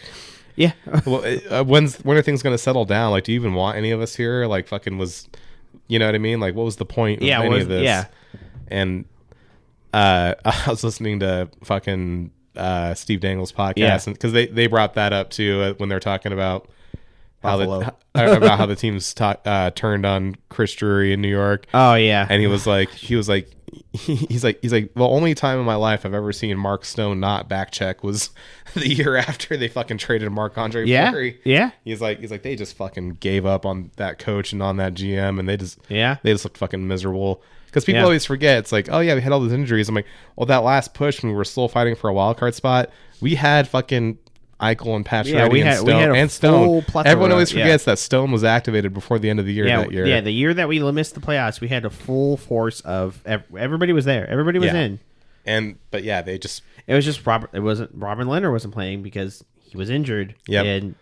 yeah. Well, when are things going to settle down? Like, do you even want any of us here? Like, fucking you know what I mean? Like, what was the point of any of this? Yeah. And I was listening to fucking Steve Dangle's podcast because they brought that up too when they're talking about how the teams turned on Chris Drury in New York. Oh yeah, and he's like, the only time in my life I've ever seen Mark Stone not back check was the year after they fucking traded Marc-Andre Fleury. Yeah. He's like they just fucking gave up on that coach and on that GM, and they just looked fucking miserable. Because people always forget, it's like, oh yeah, we had all those injuries. I'm like, well, that last push when we were still fighting for a wild card spot, we had fucking Eichel and Pacioretty and Stone and Stone. Everyone always forgets that Stone was activated before the end of the year that year. Yeah, the year that we missed the playoffs, we had a full force of everybody was there. Everybody was in. But yeah, they just it was just Robert. It wasn't Robin Leonard wasn't playing because he was injured. Yep. And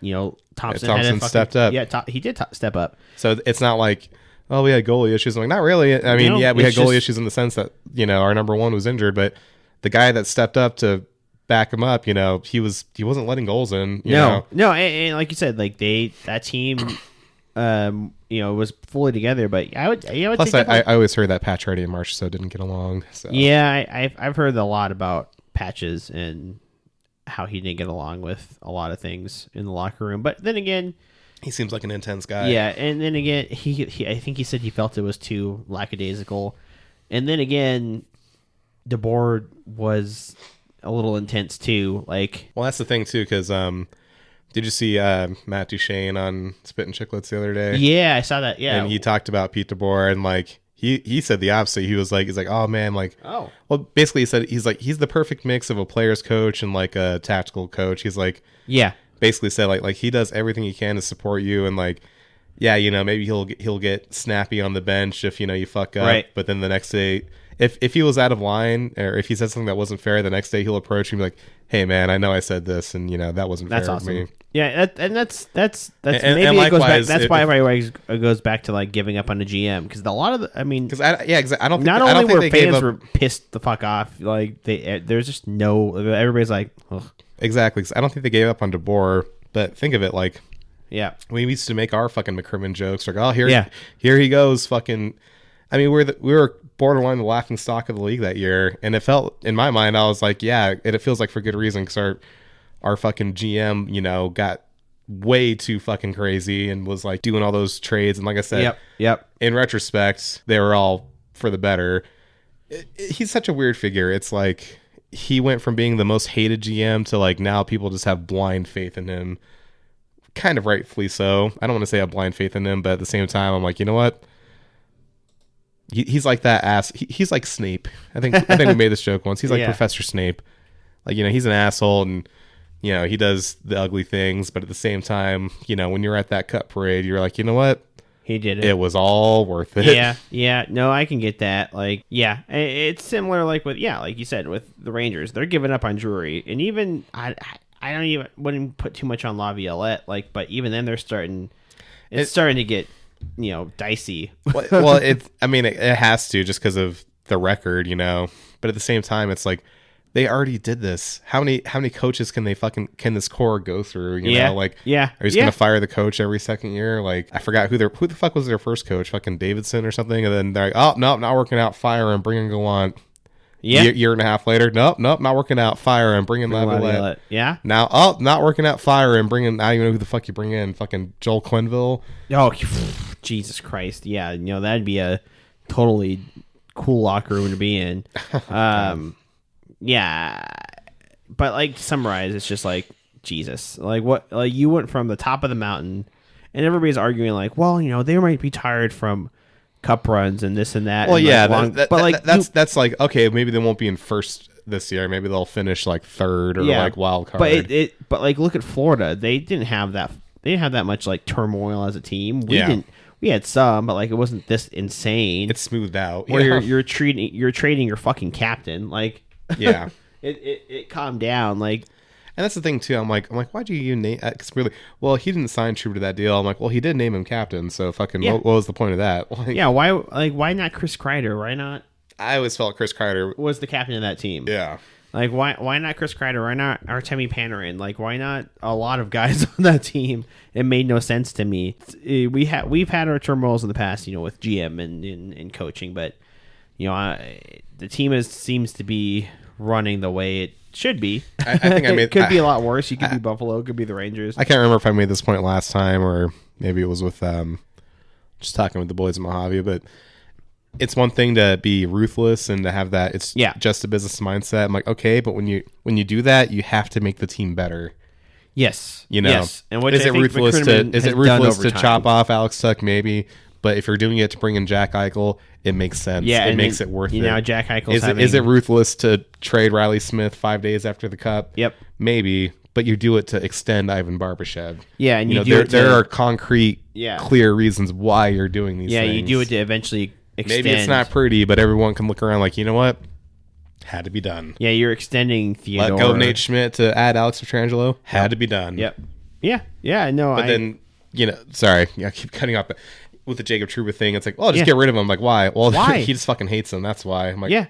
Thompson stepped up. Yeah, he did step up. So it's not like, oh, we had goalie issues. I'm like, not really. I mean, we had goalie issues in the sense that our number one was injured, but the guy that stepped up to back him up, he wasn't letting goals in. No, and like you said, like that team, was fully together. But I would plus I always heard that Pacioretty and Marchessault didn't get along. So. Yeah, I've heard a lot about Patches and how he didn't get along with a lot of things in the locker room. But then again, he seems like an intense guy. Yeah, and then again, he I think he said he felt it was too lackadaisical. And then again, DeBoer was a little intense too. Like, well, that's the thing too, because did you see Matt Duchene on Spit and Chicklets the other day? Yeah, I saw that. Yeah, and he talked about Pete DeBoer, and like he said the opposite. He's like, oh man, like, oh, well, basically he said he's the perfect mix of a player's coach and like a tactical coach. He's like, yeah, basically said like he does everything he can to support you, and like, yeah, maybe he'll get snappy on the bench if you fuck up, right. But then the next day, if he was out of line or if he said something that wasn't fair, the next day he'll approach you and be like, hey man, I know I said this, and that wasn't fair awesome. of me. Yeah, that's and maybe and it goes back. likewise, That's why everybody goes back to like giving up on the GM, because a lot of the, I mean, because I don't think, not I only don't think were they gave fans up, were pissed the fuck off, like there's just no, everybody's like, ugh. Exactly, because I don't think they gave up on DeBoer, but think of it like, yeah, we used to make our fucking McCrimmon jokes like, oh here he goes, fucking. I mean, we were borderline the laughing stock of the league that year, and it felt, in my mind, I was like, yeah, it feels like for good reason, because our fucking GM, got way too fucking crazy and was like doing all those trades, and like I said, yep. In retrospect, they were all for the better. He's such a weird figure. It's like he went from being the most hated GM to like now people just have blind faith in him, kind of rightfully so. I don't want to say I have blind faith in him, but at the same time, I'm like, you know what? He's like that ass. He's like Snape. I think we made this joke once. He's like Professor Snape. Like, he's an asshole, and he does the ugly things, but at the same time, when you're at that cut parade, you're like, you know what? He did it. It was all worth it. Yeah. No, I can get that. Like, yeah, it's similar. Like like you said, with the Rangers, they're giving up on Drury, and even I wouldn't put too much on Laviolette. Like, but even then, they're starting. It's starting to get dicey. Well, it has to, just because of the record, but at the same time, it's like they already did this. How many coaches can this core go through? Are you just gonna fire the coach every second year? Like, I forgot who the fuck was their first coach, fucking Davidson or something, and then they're like, oh no, not working out, fire him, bring in Gallant. Yeah. Year and a half later, nope, not working out, fire him, bring in Laviolette. Yeah. Now, not working out, fire him, bring in, I don't even know who the fuck you bring in, fucking Joel Quenneville. Oh, Jesus Christ. Yeah, that'd be a totally cool locker room to be in. Yeah. But like, to summarize, it's just like, Jesus. Like, what, like, you went from the top of the mountain, and everybody's arguing like, well, they might be tired from cup runs and this and that. Well, and yeah, that's like, okay, maybe they won't be in first this year. Maybe they'll finish like third or like wild card. But like, look at Florida. They didn't have that. They didn't have that much like turmoil as a team. We had some, but like, it wasn't this insane. It's smoothed out. Where you're trading your fucking captain. Like, yeah, it calmed down. Like, and that's the thing too. I'm like, why do you name? Cause really, well, he didn't sign Trouba to that deal. I'm like, well, he did name him captain. So fucking, what was the point of that? Like, yeah, why not Chris Kreider? Why not? I always felt Chris Kreider was the captain of that team. Yeah. Like, why not Chris Kreider? Why not Artemi Panarin? Like, why not a lot of guys on that team? It made no sense to me. We've had our turmoils in the past, with GM and coaching, but the team seems to be running the way it should be. I think it could be a lot worse. You could be Buffalo, it could be the Rangers. I can't remember if I made this point last time or maybe it was with just talking with the boys in Mojave, but it's one thing to be ruthless and to have that. It's just a business mindset. I'm like, okay, but when you do that, you have to make the team better. Yes, yes. And is it ruthless to chop off Alex Tuck? Maybe, but if you're doing it to bring in Jack Eichel, it makes sense. Yeah, it makes it worth it. Now Jack Eichel is it ruthless to trade Riley Smith 5 days after the Cup? Yep, maybe, but you do it to extend Ivan Barbashev. Yeah, and there are concrete, clear reasons why you're doing these. Yeah, things. you do it to eventually extend. Maybe it's not pretty, but everyone can look around like, you know what? Had to be done. Yeah, you're extending Theodore. Let go of Nate Schmidt to add Alex Petrangelo. Had to be done. Yep. Yeah, no. But then, sorry, I keep cutting off. But with the Jacob Trouba thing, it's like, oh, just get rid of him. Like, why? Well, why? He just fucking hates him. That's why. I'm like, yeah.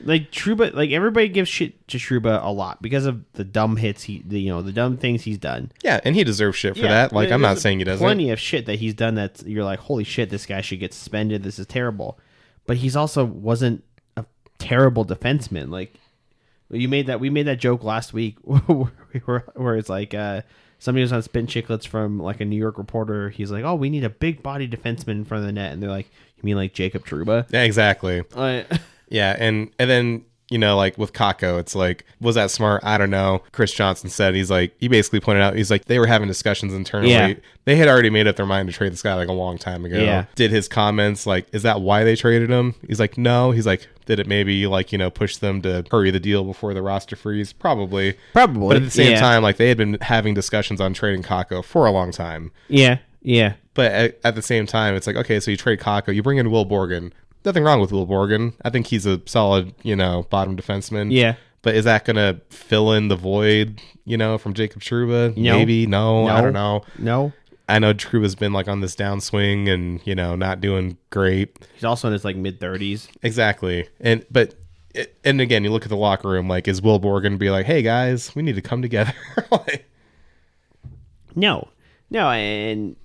Like Trouba, like everybody gives shit to Trouba a lot because of the dumb hits the dumb things he's done. Yeah, and he deserves shit for that. Like, I'm not saying he doesn't. Plenty of shit that he's done that you're like, holy shit, this guy should get suspended. This is terrible. But he's also wasn't a terrible defenseman. Like we made that joke last week where it's like somebody was on Spin Chicklets from like a New York reporter. He's like, oh, we need a big body defenseman in front of the net, and they're like, you mean like Jacob Trouba? Yeah, exactly. Yeah, and then, like with Kakko, it's like, was that smart? I don't know. Chris Johnson said, he basically pointed out, he's like, they were having discussions internally. Yeah. They had already made up their mind to trade this guy like a long time ago. Yeah. Did his comments, like, is that why they traded him? He's like, no. He's like, did it maybe, like, push them to hurry the deal before the roster freeze? Probably. But at the same time, like, they had been having discussions on trading Kakko for a long time. Yeah. But at the same time, it's like, okay, so you trade Kakko, you bring in Will Borgen. Nothing wrong with Will Borgen. I think he's a solid, bottom defenseman. Yeah. But is that going to fill in the void, from Jacob Trouba? No. Maybe. No. I don't know. No. I know Trouba's been like on this downswing and, not doing great. He's also in his like mid-30s. Exactly. And again, you look at the locker room, like, is Will Borgen be like, hey guys, we need to come together? No, and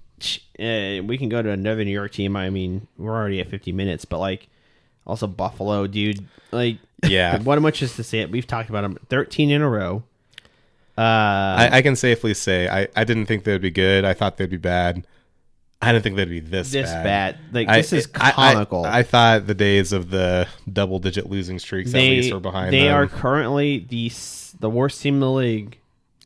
we can go to another New York team. I mean, we're already at 50 minutes, but like also Buffalo, dude. Like, yeah. What much is to say it? We've talked about them 13 in a row. I can safely say I didn't think they'd be good. I thought they'd be bad. I didn't think they'd be this bad. Like, this is comical. I thought the days of the double-digit losing streaks at least were behind them. They are currently the worst team in the league.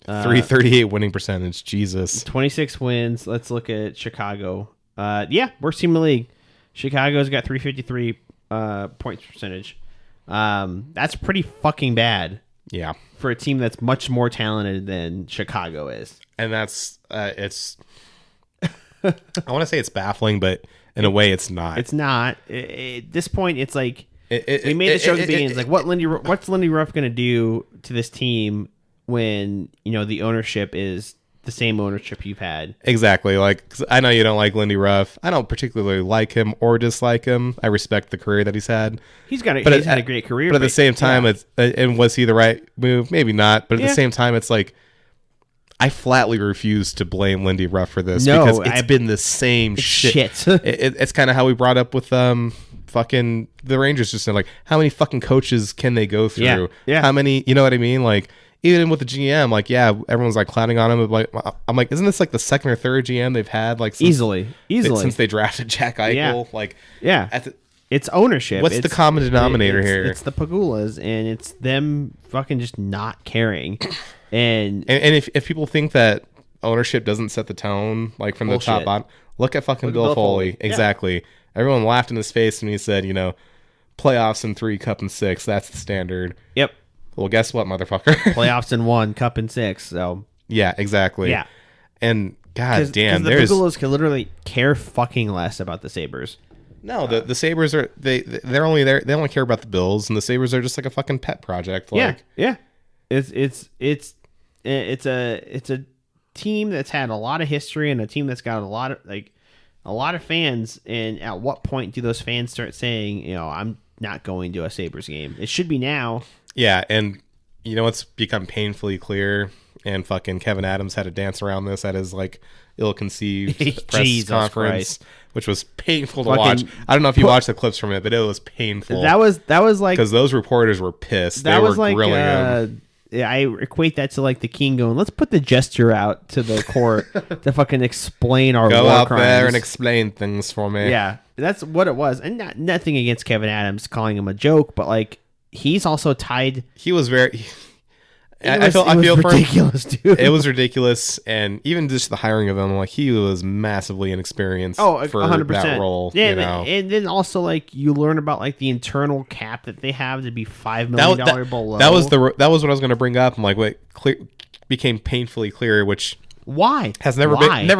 338 winning percentage. Jesus. 26 wins. Let's look at Chicago. Worst team in the league. Chicago's got 353 points percentage. That's pretty fucking bad. Yeah. For a team that's much more talented than Chicago is. And that's it's I want to say it's baffling, but in a way it's not. It's not. At this point, it's like we made the show at the beginning. It's like what's Lindy Ruff going to do to this team when the ownership is the same ownership you've had? Exactly. Like, 'cause I know you don't like Lindy Ruff. I don't particularly like him or dislike him. I respect the career that he's had. He's had a great career. But at the same time, and was he the right move? Maybe not. But at the same time, it's like I flatly refuse to blame Lindy Ruff for this because it's been the same shit. It's kind of how we brought up with fucking the Rangers just said, like, how many fucking coaches can they go through? Yeah. How many? You know what I mean? Like, even with the GM, like, yeah, everyone's like clowning on him. Like, I'm like, isn't this like the second or third GM they've had? Like, easily since they drafted Jack Eichel. Yeah. Like, it's ownership. What's the common denominator here? It's the Pegulas, and it's them fucking just not caring. And if people think that ownership doesn't set the tone, like from the top on, look at fucking Bill Foley. Exactly. Yeah. Everyone laughed in his face when he said, playoffs in 3, cup in 6. That's the standard. Yep. Well, guess what, motherfucker? Playoffs in 1, cup in 6. So yeah, exactly. Yeah. And god damn, the Pegulas can literally care fucking less about the Sabres. No, the Sabres are they're only there. They only care about the Bills, and the Sabres are just like a fucking pet project. Like, yeah. It's a team that's had a lot of history and a team that's got a lot of fans. And at what point do those fans start saying, I'm not going to a Sabres game? It should be now. Yeah, and what's become painfully clear, and fucking Kevin Adams had to dance around this at his like ill-conceived press conference, Christ. Which was painful to watch. I don't know if you watched the clips from it, but it was painful. That was like, because those reporters were pissed. They were grilling him. I equate that to like the King going, let's put the gesture out to the court to fucking explain our go war out crimes. there and explain things for me. Yeah, that's what it was, and nothing against Kevin Adams calling him a joke, but like he's also tied. He was very. I feel ridiculous, for him. Dude. It was ridiculous, and even just the hiring of him, like he was massively inexperienced. For 100%. That role. Yeah, and then also like you learn about like the internal cap that they have to be $5 million below. That was what I was going to bring up. I'm like, wait, became painfully clear, which has never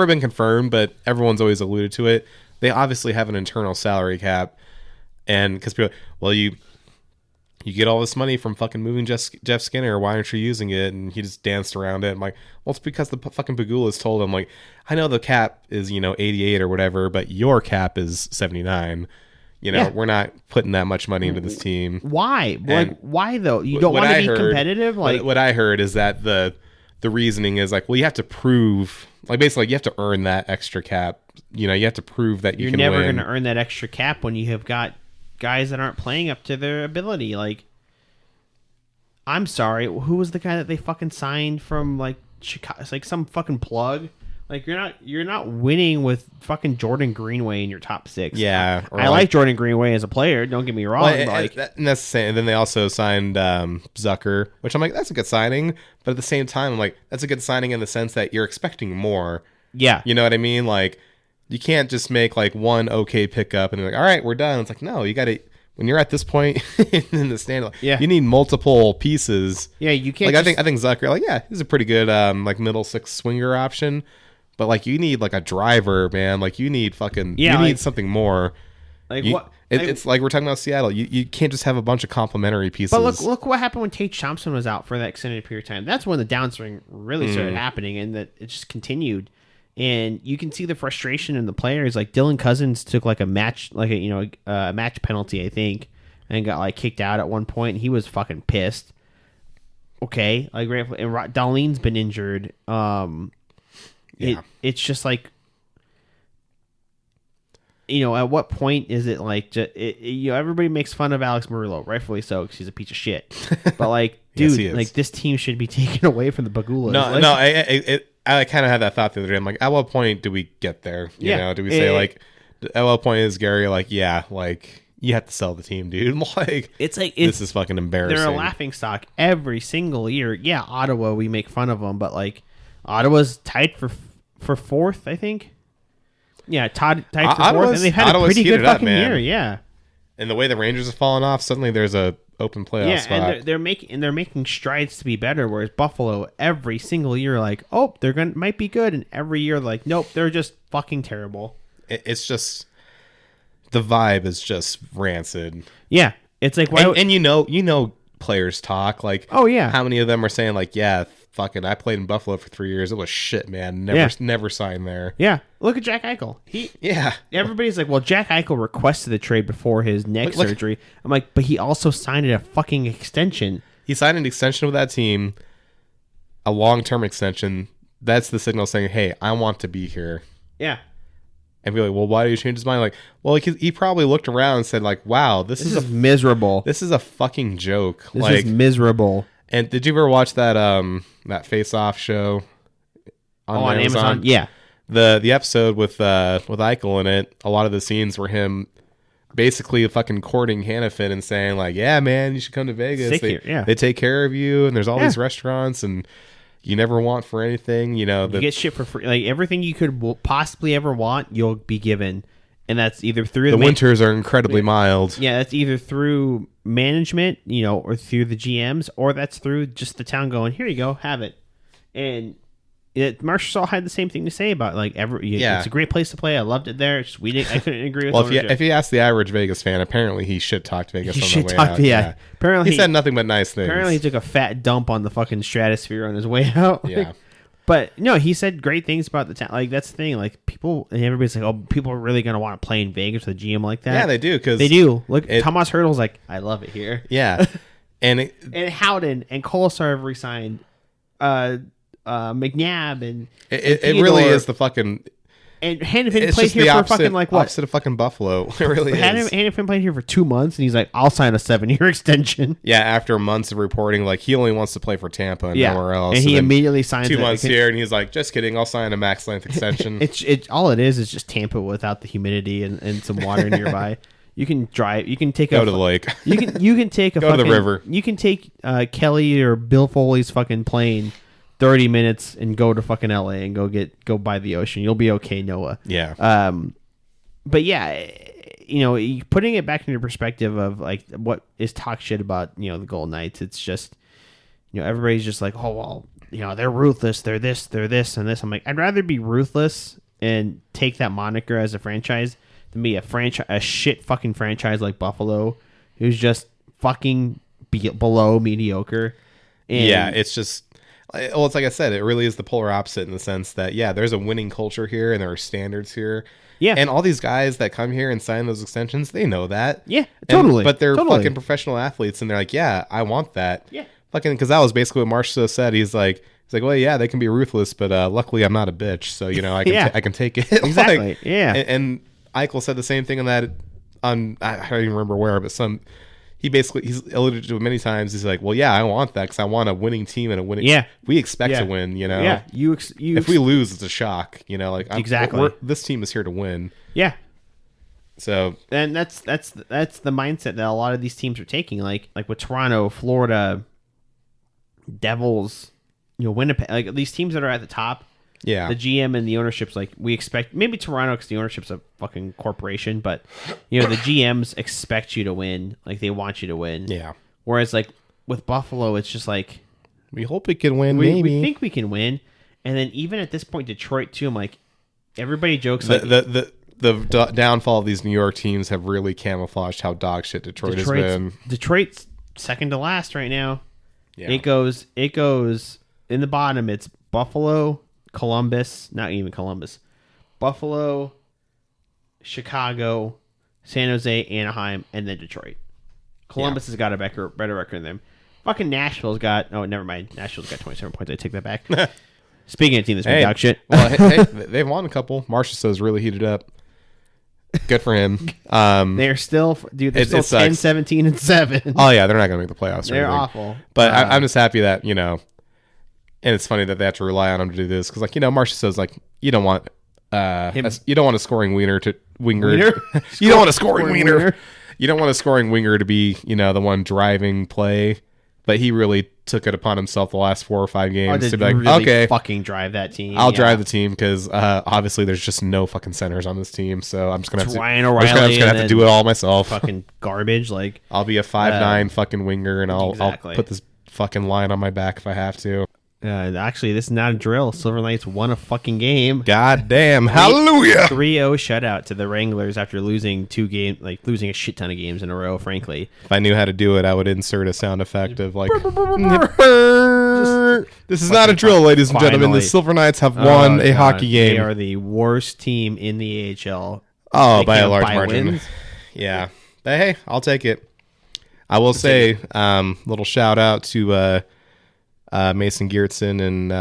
been confirmed, but everyone's always alluded to it. They obviously have an internal salary cap, and because people, well, you get all this money from fucking moving Jeff Skinner. Why aren't you using it? And he just danced around it. I'm like, well, it's because the fucking Pegulas told him, like, I know the cap is, 88 or whatever, but your cap is 79. We're not putting that much money into this team. Why? Why though? You don't want to be competitive? Like, what I heard is that the reasoning is like, well, you have to prove, like, basically, you have to earn that extra cap. You have to prove that you can win. You're never going to earn that extra cap when you have got guys that aren't playing up to their ability. Like, I'm sorry, who was the guy that they fucking signed from like Chicago? It's like some fucking plug. Like, you're not winning with fucking Jordan Greenway in your top 6. Yeah, I like Jordan Greenway as a player. Don't get me wrong. Well, and that's the same. And then they also signed Zucker, which I'm like, that's a good signing. But at the same time, I'm like, that's a good signing in the sense that you're expecting more. Yeah, you know what I mean? Like, you can't just make like one okay pickup and be like, all right, we're done. It's like, no, you got to. When you're at this point in the stand, like, you need multiple pieces. Yeah, you can't. Like, I think Zucker, like, yeah, he's a pretty good like middle 6 swinger option. But like, you need like a driver, man. Like, you need need something more. Like, what? It's like we're talking about Seattle. You can't just have a bunch of complementary pieces. But look what happened when Tage Thompson was out for that extended period of time. That's when the downswing really started happening, and that it just continued. And you can see the frustration in the players. Like, Dylan Cousins took like a match, like a match penalty, I think, and got like kicked out at one point. And he was fucking pissed. Okay, like, and Darlene's been injured. It's just like, at what point is it like, everybody makes fun of Alex Murillo, rightfully so, because he's a piece of shit. But like, dude, yes, like, this team should be taken away from the Pegulas. I kind of had that thought the other day. I'm like, at what point do we get there? You know, do we say like, at what point is Gary like, yeah, like, you have to sell the team, dude? Like, this is fucking embarrassing. They're a laughing stock every single year. Yeah, Ottawa, we make fun of them, but like, Ottawa's tied for 4th, I think. Yeah, tied for 4th, and they've had a pretty good fucking year. Yeah, and the way the Rangers have fallen off, suddenly there's a open playoff spot. And they're making strides to be better. Whereas Buffalo, every single year, like, oh, might be good, and every year, like, nope, they're just fucking terrible. It's just, the vibe is just rancid. Yeah, it's like, and players talk like, oh yeah, how many of them are saying like, yeah, fucking, I played in Buffalo for 3 years. It was shit, man. Never signed there. Yeah. Look at Jack Eichel. Everybody's like, well, Jack Eichel requested the trade before his neck surgery. I'm like, but he also signed a fucking extension. He signed an extension with that team, a long-term extension. That's the signal saying, hey, I want to be here. Yeah. And be like, well, why did he change his mind? Like, well, he probably looked around and said, like, wow, this is miserable. This is a fucking joke. This is miserable. And did you ever watch that Face Off show on Amazon? Yeah. The episode with Eichel in it, a lot of the scenes were him basically fucking courting Hannafin and saying like, yeah, man, you should come to Vegas. They take care of you, and there's all these restaurants, and you never want for anything. You get shit for free. Like, everything you could possibly ever want, you'll be given. And that's either through the winters are incredibly mild. Yeah, that's either through management, or through the GMs, or that's through just the town going, here you go, have it. And Marshall had the same thing to say about like it's a great place to play. I loved it there. It's just, I couldn't agree with. Well, if you ask the average Vegas fan, apparently he shit talked Vegas on the way out. Yeah. Apparently he said nothing but nice things. Apparently he took a fat dump on the fucking stratosphere on his way out. Yeah. But no, he said great things about the town. Like, that's the thing. Like, people, and everybody's like, oh, people are really going to want to play in Vegas with a GM like that. Yeah, they do. They do. Look, Tomas Hurdle's like, I love it here. Yeah. And Howden and Kolesar have resigned. McNabb and it really is the fucking. And Hannafin played here for fucking like what? Opposite of fucking Buffalo. It really is. Hannafin played here for 2 months, and he's like, I'll sign a 7-year extension. Yeah, after months of reporting, like, he only wants to play for Tampa and nowhere else. And he immediately signed 2 months here, and he's like, just kidding, I'll sign a max length extension. All it is just Tampa without the humidity and some water nearby. You can drive. You can take go to the lake. You can take a go to the river. You can take Kelly or Bill Foley's fucking plane 30 minutes and go to fucking LA and go by the ocean. You'll be okay, Noah. Yeah. But yeah, putting it back into perspective of like what is talk shit about, the Golden Knights. It's just, everybody's just like, oh, well, they're ruthless. They're this, and this. I'm like, I'd rather be ruthless and take that moniker as a franchise than be a shit fucking franchise like Buffalo, who's just fucking below mediocre. And yeah, it's just, well, it's like I said, it really is the polar opposite in the sense that, yeah, there's a winning culture here and there are standards here. Yeah. And all these guys that come here and sign those extensions, they know that. Yeah, totally. But they're totally. fucking professional athletes and they're like, yeah, I want that. Yeah. Fucking, because that was basically what Marshall said. He's like, well, yeah, they can be ruthless, but luckily I'm not a bitch, so I can I can take it. Exactly. Like, yeah. And Eichel said the same thing on that. I don't even remember where, but he's alluded to it many times. He's like, well, yeah, I want that because I want a winning team and a winning. Yeah. We expect to win. Yeah. If we lose, it's a shock. Exactly. This team is here to win. Yeah. So, and that's the mindset that a lot of these teams are taking. Like with Toronto, Florida, Devils, Winnipeg, like these teams that are at the top. Yeah. The GM and the ownership's like, we expect, maybe Toronto because the ownership's a fucking corporation, but the GMs expect you to win. Like they want you to win. Yeah. Whereas like with Buffalo, it's just like, we hope we can win. We maybe think we can win. And then even at this point, Detroit too, I'm like, everybody jokes the downfall of these New York teams have really camouflaged how dog shit Detroit has been. Detroit's second to last right now. Yeah. It goes in the bottom. It's Buffalo, Columbus, not even Columbus, Buffalo, Chicago, San Jose, Anaheim, and then Detroit. Columbus has got a better record than them. Fucking Nashville's got, oh, never mind. Nashville's got 27 points. I take that back. Speaking of a team that's been dog shit. Well, hey, they've won a couple. Marcia says really heated up. Good for him. They're still, dude, they're still 10, 17, and 7. Oh, yeah, they're not going to make the playoffs. They're awful. But I'm just happy that, and it's funny that they have to rely on him to do this. Because, Marcia says, you don't want you don't want a scoring wiener to winger. You don't want a scoring wiener. You don't want a scoring winger to be, the one driving play. But he really took it upon himself the last 4 or 5 games to be like, really okay, fucking drive that team. I'll drive the team because obviously there's just no fucking centers on this team. So I'm just gonna have Ryan to. O'Reilly I'm just gonna have to do it all myself. Fucking garbage. Like I'll be a 5'9" fucking winger, and I'll exactly. put this fucking line on my back if I have to. Actually, this is not a drill. Silver Knights won a fucking game. God damn! Hallelujah! 3-0 shutout to the Wranglers after losing 2 games, like losing a shit ton of games in a row. Frankly, if I knew how to do it, I would insert a sound effect of like. This is not a drill, ladies and gentlemen. The Silver Knights have won a hockey game. They are the worst team in the AHL. Oh, by a large margin. Wins. Yeah, but hey, I'll take it. I will say, little shout out to. Mason Geertsen and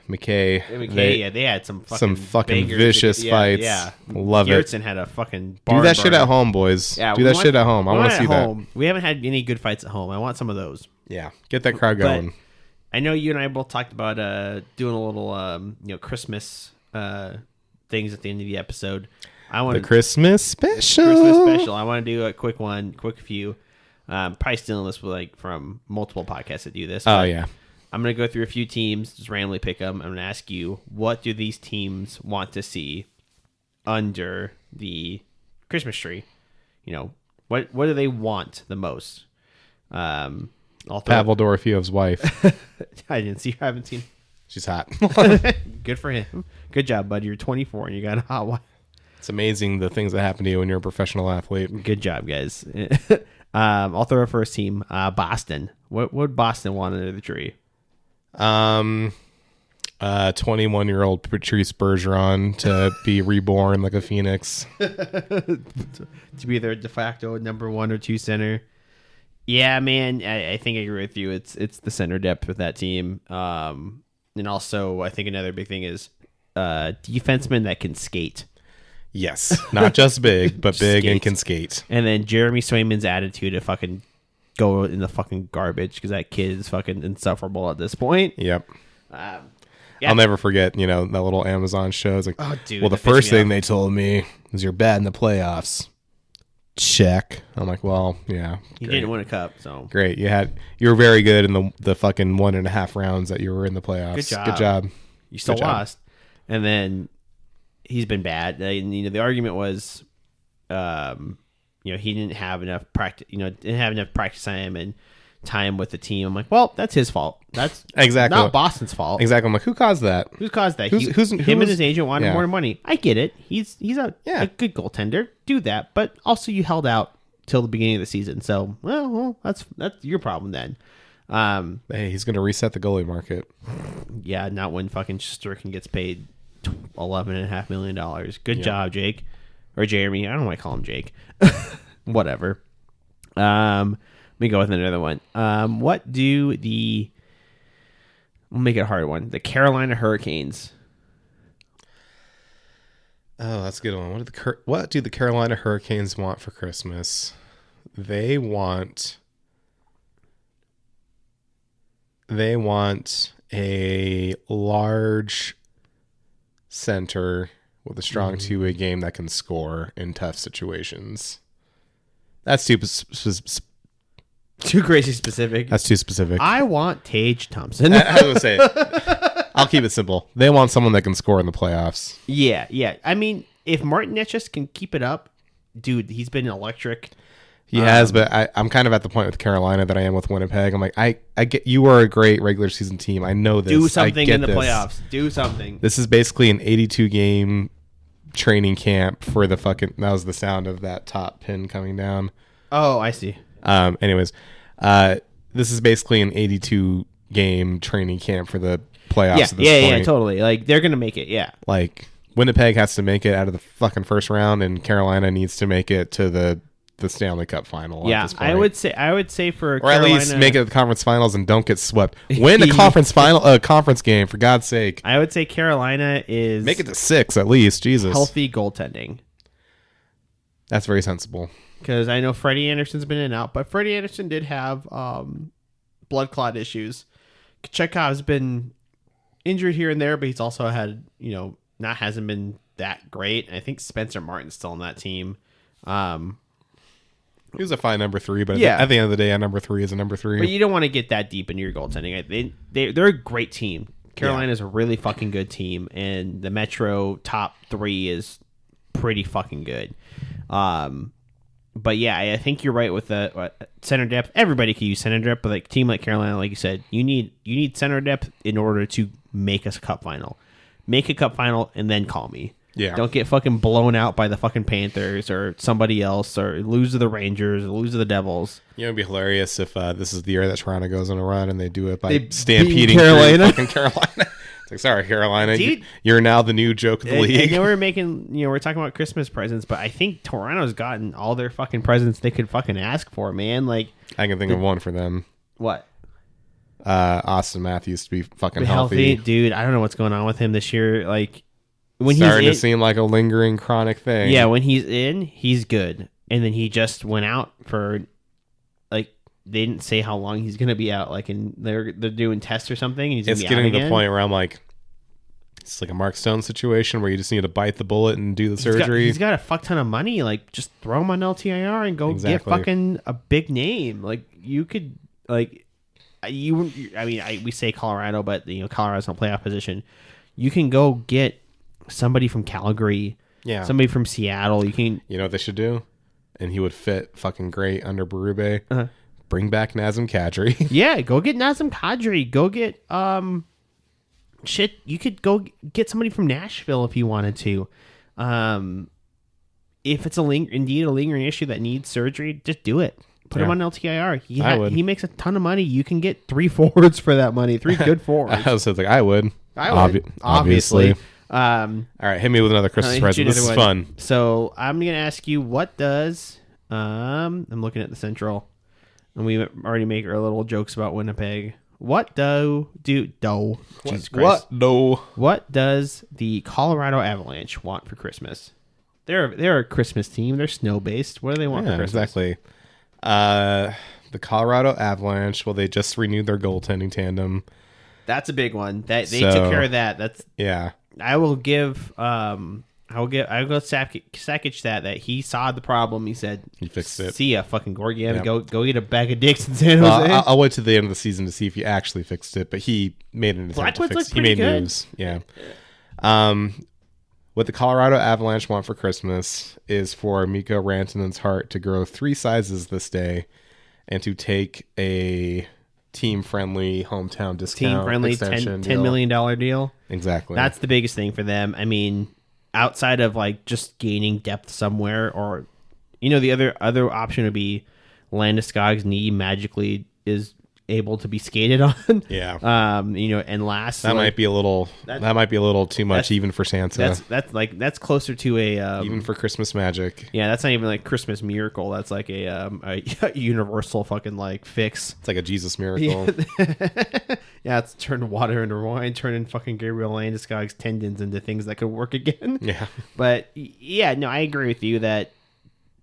McKay. They had some fucking vicious fights. Yeah, love Geertsen it. had a fucking do that shit at home, boys. Yeah, do that shit at home. I want to see that. We haven't had any good fights at home. I want some of those. Yeah, get that crowd going. But I know you and I both talked about doing a little Christmas things at the end of the episode. The Christmas special. I want to do a quick few. Probably stealing this from multiple podcasts that do this. Oh yeah. I'm going to go through a few teams, just randomly pick them. I'm going to ask you, what do these teams want to see under the Christmas tree? What do they want the most? Pavel Dorofeev's wife. I haven't seen. She's hot. Good for him. Good job, bud. You're 24 and you got a hot wife. It's amazing the things that happen to you when you're a professional athlete. Good job, guys. I'll throw a first team. Boston. What would Boston want under the tree? 21-year-old Patrice Bergeron to be reborn like a phoenix. To be their de facto number 1 or 2 center. Yeah, man, I think I agree with you. It's the center depth with that team. And also, I think another big thing is defensemen that can skate. Yes, not just big, but big skate. And can skate. And then Jeremy Swayman's attitude to fucking go in the fucking garbage because that kid is fucking insufferable at this point. Yep. Yeah. I'll never forget, that little Amazon show. It's like, oh, dude, well, the first thing they told me was you're bad in the playoffs. Check. I'm like, well, yeah. You didn't win a cup, so great. You were very good in the fucking 1.5 rounds that you were in the playoffs. Good job. You still lost, and then he's been bad. The argument was, he didn't have enough practice. Didn't have enough practice time and time with the team. I'm like, well, that's his fault. That's exactly not Boston's fault. Exactly. I'm like, who caused that? Who caused that? Him and his agent wanted more money. I get it. He's a good goaltender. Do that, but also you held out till the beginning of the season. So, well, that's your problem then. Hey, he's going to reset the goalie market. Yeah, not when fucking Shesterkin gets paid $11.5 million. Good job, Jake. Or Jeremy. I don't want to call him Jake. Whatever. Let me go with another one. What do we'll make it a hard one. The Carolina Hurricanes. Oh, that's a good one. What do the Carolina Hurricanes want for Christmas? They want a large center with a strong two-way game that can score in tough situations. That's too crazy specific. That's too specific. I want Tage Thompson. I was going to say, I'll keep it simple. They want someone that can score in the playoffs. Yeah. I mean, if Martin Netchus can keep it up, dude, he's been electric. He has, but I'm kind of at the point with Carolina that I am with Winnipeg. I'm like, I get you are a great regular season team. I know this. Do something in the playoffs. Do something. This is basically an 82 game training camp for the fucking. That was the sound of that top pin coming down. Oh, I see. Anyways, this is basically an 82 game training camp for the playoffs. Yeah, at this point. yeah, totally. Like they're gonna make it. Yeah. Like Winnipeg has to make it out of the fucking first round, and Carolina needs to make it to the Stanley Cup final. Yeah, at this point. I would say for or Carolina, at least make it to the conference finals and don't get swept. Win a conference game for God's sake. I would say Carolina is make it to 6 at least. Jesus, healthy goaltending. That's very sensible. Because I know Freddie Anderson's been in and out, but Freddie Anderson did have blood clot issues. Chekhov's been injured here and there, but he's also had hasn't been that great. I think Spencer Martin's still on that team. He was a fine number 3, but yeah. At the end of the day, a number 3 is a number 3. But you don't want to get that deep into your goaltending. They're a great team. Carolina's a really fucking good team, and the Metro top 3 is pretty fucking good. But yeah, I think you're right with the center depth. Everybody can use center depth, but like a team like Carolina, like you said, you need center depth in order to make us a cup final. Make a cup final and then call me. Yeah. Don't get fucking blown out by the fucking Panthers or somebody else, or lose to the Rangers, or lose to the Devils. It'd be hilarious if this is the year that Toronto goes on a run and they do it by They stampeding Carolina. fucking Carolina. It's like, sorry, Carolina, Dude, you're now the new joke of the league. I know we're talking about Christmas presents, but I think Toronto's gotten all their fucking presents they could fucking ask for, man. Like, I can think of one for them. What? Austin Matthews to be fucking healthy. Dude. I don't know what's going on with him this year. Like, when starting he's to seem like a lingering chronic thing. Yeah, when he's in, he's good, and then he just went out for like they didn't say how long he's gonna be out. Like, and they're doing tests or something. And he's it's getting to the point where I'm like, it's like a Mark Stone situation where you just need to bite the bullet and do the surgery. He's got a fuck ton of money. Like, just throw him on LTIR and go get fucking a big name. Like, you could like we say Colorado, but Colorado's in a playoff position. You can go get somebody from Calgary, somebody from Seattle. You know what they should do, and he would fit fucking great under Berube. Bring back Nazem Kadri. Yeah, go get Nazem Kadri. Go get shit. You could go get somebody from Nashville if you wanted to. If it's indeed a lingering issue that needs surgery, just do it. Put him on LTIR. He makes a ton of money. You can get 3 forwards for that money. 3 good forwards. I was like, I would. Obviously. All right, hit me with another Christmas present. This is fun. So I'm going to ask you, what does... I'm looking at the Central, and we already make our little jokes about Winnipeg. What Jesus Christ. What does the Colorado Avalanche want for Christmas? They're a Christmas team. They're snow-based. What do they want for Christmas? Exactly. The Colorado Avalanche, well, they just renewed their goaltending tandem. That's a big one. They took care of that. I will give Sakic that he saw the problem. He said he fixed it. See ya, fucking Gorgiev. Yep. Go get a bag of dicks in San Jose. I'll wait to the end of the season to see if he actually fixed it, but he made an attempt to fix it. He made moves. Yeah. What the Colorado Avalanche want for Christmas is for Mikko Rantanen's heart to grow 3 sizes this day, and to take a team-friendly hometown discount. Team-friendly $10 million deal. Exactly. That's the biggest thing for them. I mean, outside of like just gaining depth somewhere, or the other option would be Landeskog's knee magically is able to be skated on. Yeah. And last that might be a little too much even for Santa. That's closer to a even for Christmas magic. Yeah, that's not even like Christmas miracle. That's like a universal fucking like fix. It's like a Jesus miracle. Yeah, it's turning water into wine, turning fucking Gabriel Landeskog's tendons into things that could work again. Yeah. But yeah, no, I agree with you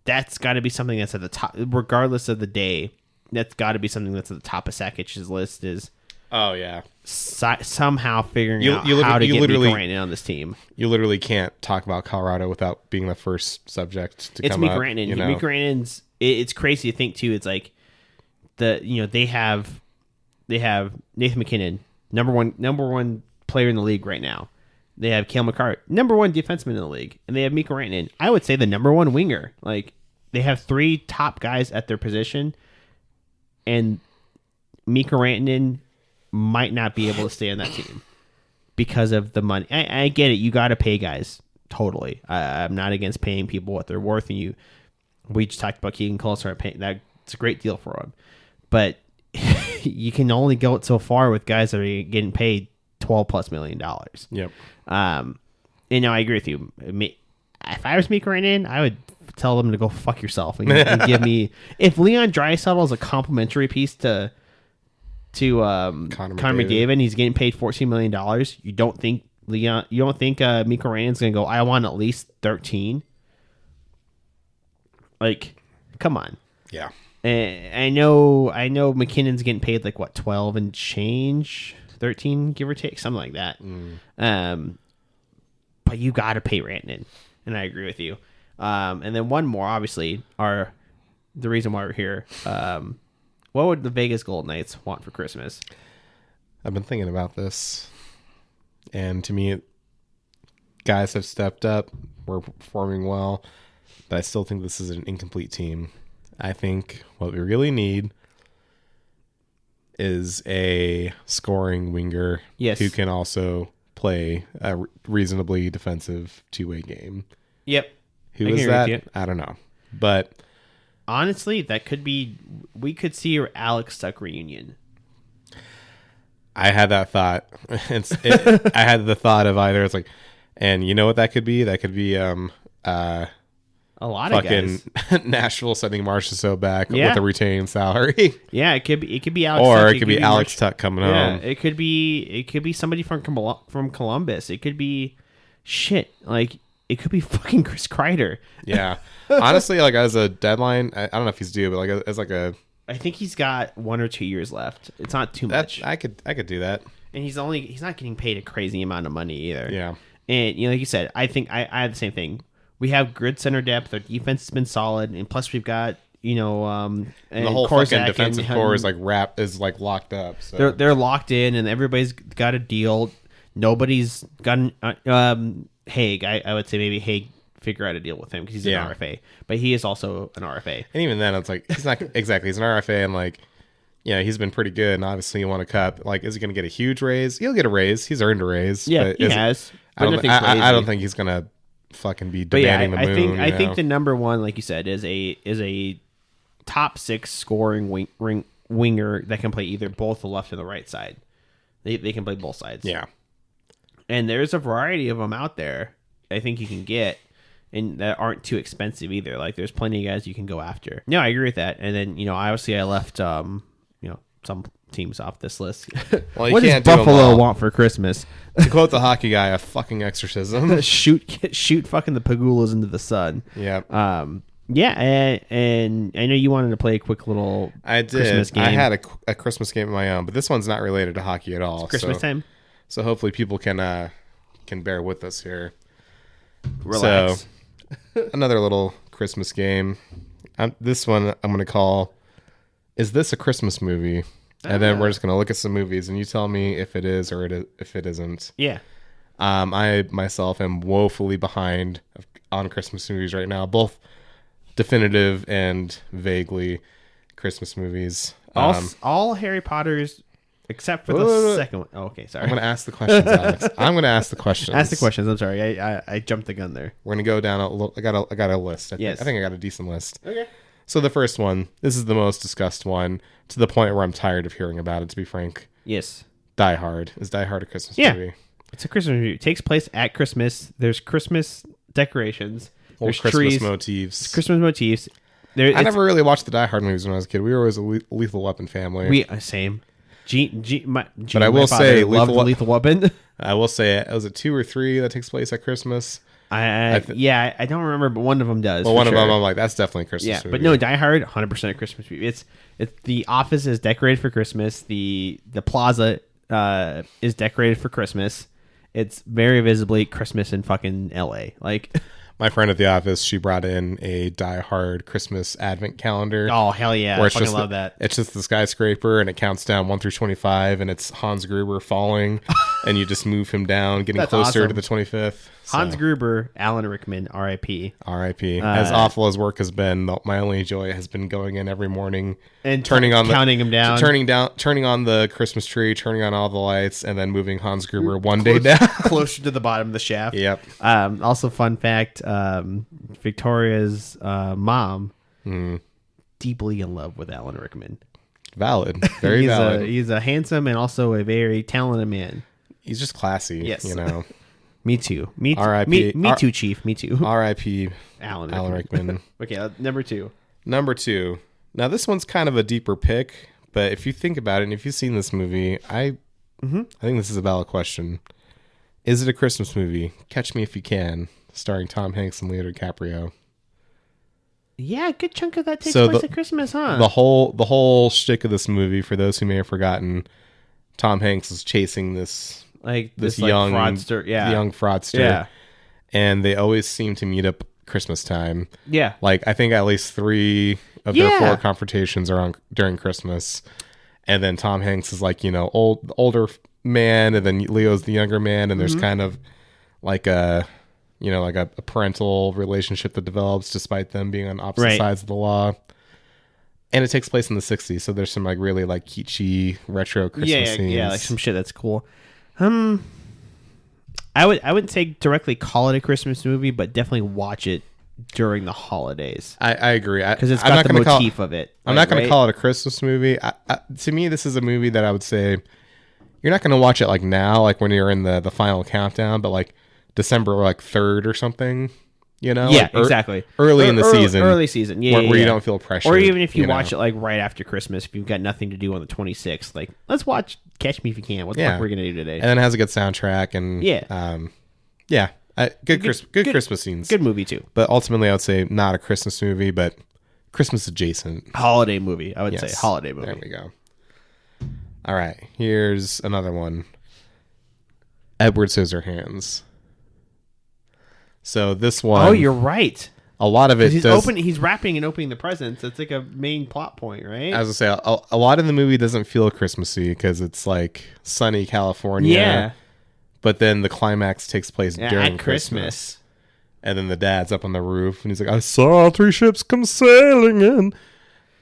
that's got to be something that's at the top, regardless of the day. That's got to be something that's at the top of Sakic's list is. Oh yeah. Somehow figuring out how to get Mikko Rantanen on this team. You literally can't talk about Colorado without being the first subject to come up. It's Mikko Rantanen. Mikko Rantanen's. It's crazy to think too. It's like they have Nathan McKinnon, number one player in the league right now. They have Cale Makar, number one defenseman in the league, and they have Mikko Rantanen. I would say the number one winger. Like they have 3 top guys at their position. And Mikko Rantanen might not be able to stay on that team because of the money. I get it. You got to pay guys. Totally. I'm not against paying people what they're worth. And we just talked about Keegan Kolesar paying. That's a great deal for him. But you can only go so far with guys that are getting paid $12+ million. Yep. I agree with you. If I was Mikko Rantanen, I would tell them to go fuck yourself and give me. If Leon Draisaitl is a complimentary piece to Connor McDavid, and he's getting paid $14 million. You don't think Mikko Rantanen's gonna go? I want at least 13. Like, come on. Yeah. And I know McKinnon's getting paid like what 12 and change, 13 give or take, something like that. But you got to pay Rantanen, and I agree with you. And then one more, obviously, are the reason why we're here. What would the Vegas Golden Knights want for Christmas? I've been thinking about this, and to me, guys have stepped up. We're performing well, but I still think this is an incomplete team. I think what we really need is a scoring winger who can also play a reasonably defensive two-way game. Yep. Who is that? I don't know. But honestly, that could be. We could see your Alex Tuck reunion. I had that thought. I had the thought of either it's like, and you know what that could be? That could be a lot of guys. Nashville sending Marchessault back with a retained salary. Yeah, it could be Alex. Or Tuck. it could be Alex Tuck coming home. It could be somebody from Columbus. It could be shit like. It could be fucking Chris Kreider. Yeah. Honestly, like as a deadline, I don't know if he's due, but like as like a... I think he's got 1 or 2 years left. It's not too much. I could do that. And he's not getting paid a crazy amount of money either. Yeah. And like you said, I think I have the same thing. We have grid center depth. Our defense has been solid, and plus we've got and the whole fucking defensive core is like locked up. So. They're locked in, and everybody's got a deal. Nobody's gotten Haig. I would say maybe Haig figure out a deal with him because he's an RFA, but he is also an RFA. And even then, it's like he's not exactly. He's an RFA, and like, he's been pretty good. And obviously, he won a cup. Like, is he going to get a huge raise? He'll get a raise. He's earned a raise. Yeah, but he has. I don't think he's going to fucking be demanding the moon. I think the number one, like you said, is a top 6 scoring winger that can play either both the left and the right side. They can play both sides. Yeah. And there's a variety of them out there I think you can get and that aren't too expensive either. Like there's plenty of guys you can go after. No, I agree with that. And then, obviously I left, some teams off this list. Well, what does Buffalo want for Christmas? To quote the hockey guy, a fucking exorcism. shoot fucking the Pegulas into the sun. Yeah. And I know you wanted to play a quick little Christmas game. I had a Christmas game of my own, but this one's not related to hockey at all. It's Christmas time. So hopefully people can bear with us here. Relax. So another little Christmas game. This one I'm going to call, Is This a Christmas Movie? And then we're just going to look at some movies and you tell me if it is or if it isn't. Yeah. I myself am woefully behind on Christmas movies right now, both definitive and vaguely Christmas movies. All Harry Potter's Except for the second one. Oh, okay, sorry. I'm going to ask the questions, Alex. I'm going to ask the questions. Ask the questions. I'm sorry. I jumped the gun there. We're going to go down I got a list. I think I got a decent list. Okay. So the first one, this is the most discussed one, to the point where I'm tired of hearing about it, to be frank. Yes. Die Hard. Is Die Hard a Christmas movie? It's a Christmas movie. It takes place at Christmas. There's Christmas decorations. There's Christmas trees. motifs. Christmas motifs. I never really watched the Die Hard movies when I was a kid. We were always a Lethal Weapon family. Same. But I will say, Lethal Weapon. I will say, was it 2 or 3 that takes place at Christmas? I don't remember, but one of them does. Well, one of them, I'm like, that's definitely a Christmas movie. But no, Die Hard, 100% a Christmas movie. It's the office is decorated for Christmas. The plaza is decorated for Christmas. It's very visibly Christmas in fucking LA. Like, my friend at the office, she brought in a Die Hard Christmas advent calendar. Oh, hell yeah. I fucking love that. It's just the skyscraper, and it counts down 1 through 25, and it's Hans Gruber falling, and you just move him down, getting closer to the 25th. Hans Gruber, Alan Rickman, R.I.P. R.I.P. As awful as work has been, my only joy has been going in every morning and counting him down, turning on the Christmas tree, turning on all the lights, and then moving Hans Gruber one day down closer to the bottom of the shaft. Yep. Also, fun fact: Victoria's mom deeply in love with Alan Rickman. Valid, very valid. He's a handsome and also a very talented man. He's just classy. Yes, you know. Me too. R.I.P. Me too, Chief. Me too. R.I.P. Alan Rickman. Okay, number 2. Number 2. Now this one's kind of a deeper pick, but if you think about it, and if you've seen this movie, I think this is a valid question. Is it a Christmas movie? Catch Me If You Can, starring Tom Hanks and Leonardo DiCaprio. Yeah, a good chunk of that takes place at Christmas, huh? The whole shtick of this movie, for those who may have forgotten, Tom Hanks is chasing this young fraudster, young fraudster, and they always seem to meet up Christmas time. Yeah, like I think at least 3 of their 4 confrontations are during Christmas, and then Tom Hanks is like older man, and then Leo's the younger man, and there's kind of like a parental relationship that develops despite them being on opposite sides of the law. And it takes place in the 60s, so there's some like really like kitschy retro Christmas scenes. Yeah, like some shit that's cool. I wouldn't say directly call it a Christmas movie, but definitely watch it during the holidays. I agree, because it's got the motif of it. I'm not going to call it a Christmas movie. To me, this is a movie that I would say you're not going to watch it like now, like when you're in the final countdown, but like December like 3rd or something. Exactly. Early in the season. Early season, where you don't feel pressure. Or even if you watch it like right after Christmas, if you've got nothing to do on the 26th, like let's watch Catch Me If You Can. What the fuck we're gonna do today? And then it has a good soundtrack and good Christmas scenes. Good movie too. But ultimately, I would say not a Christmas movie, but Christmas adjacent. Holiday movie. I would say holiday movie. There we go. All right, here's another one. Edward Scissorhands. So this one, oh, you're right. A lot of it he's wrapping and opening the presents. It's like a main plot point, right? As I say, a lot of the movie doesn't feel Christmassy because it's like sunny California. Yeah. But then the climax takes place during Christmas. And then the dad's up on the roof and he's like, I saw 3 ships come sailing in.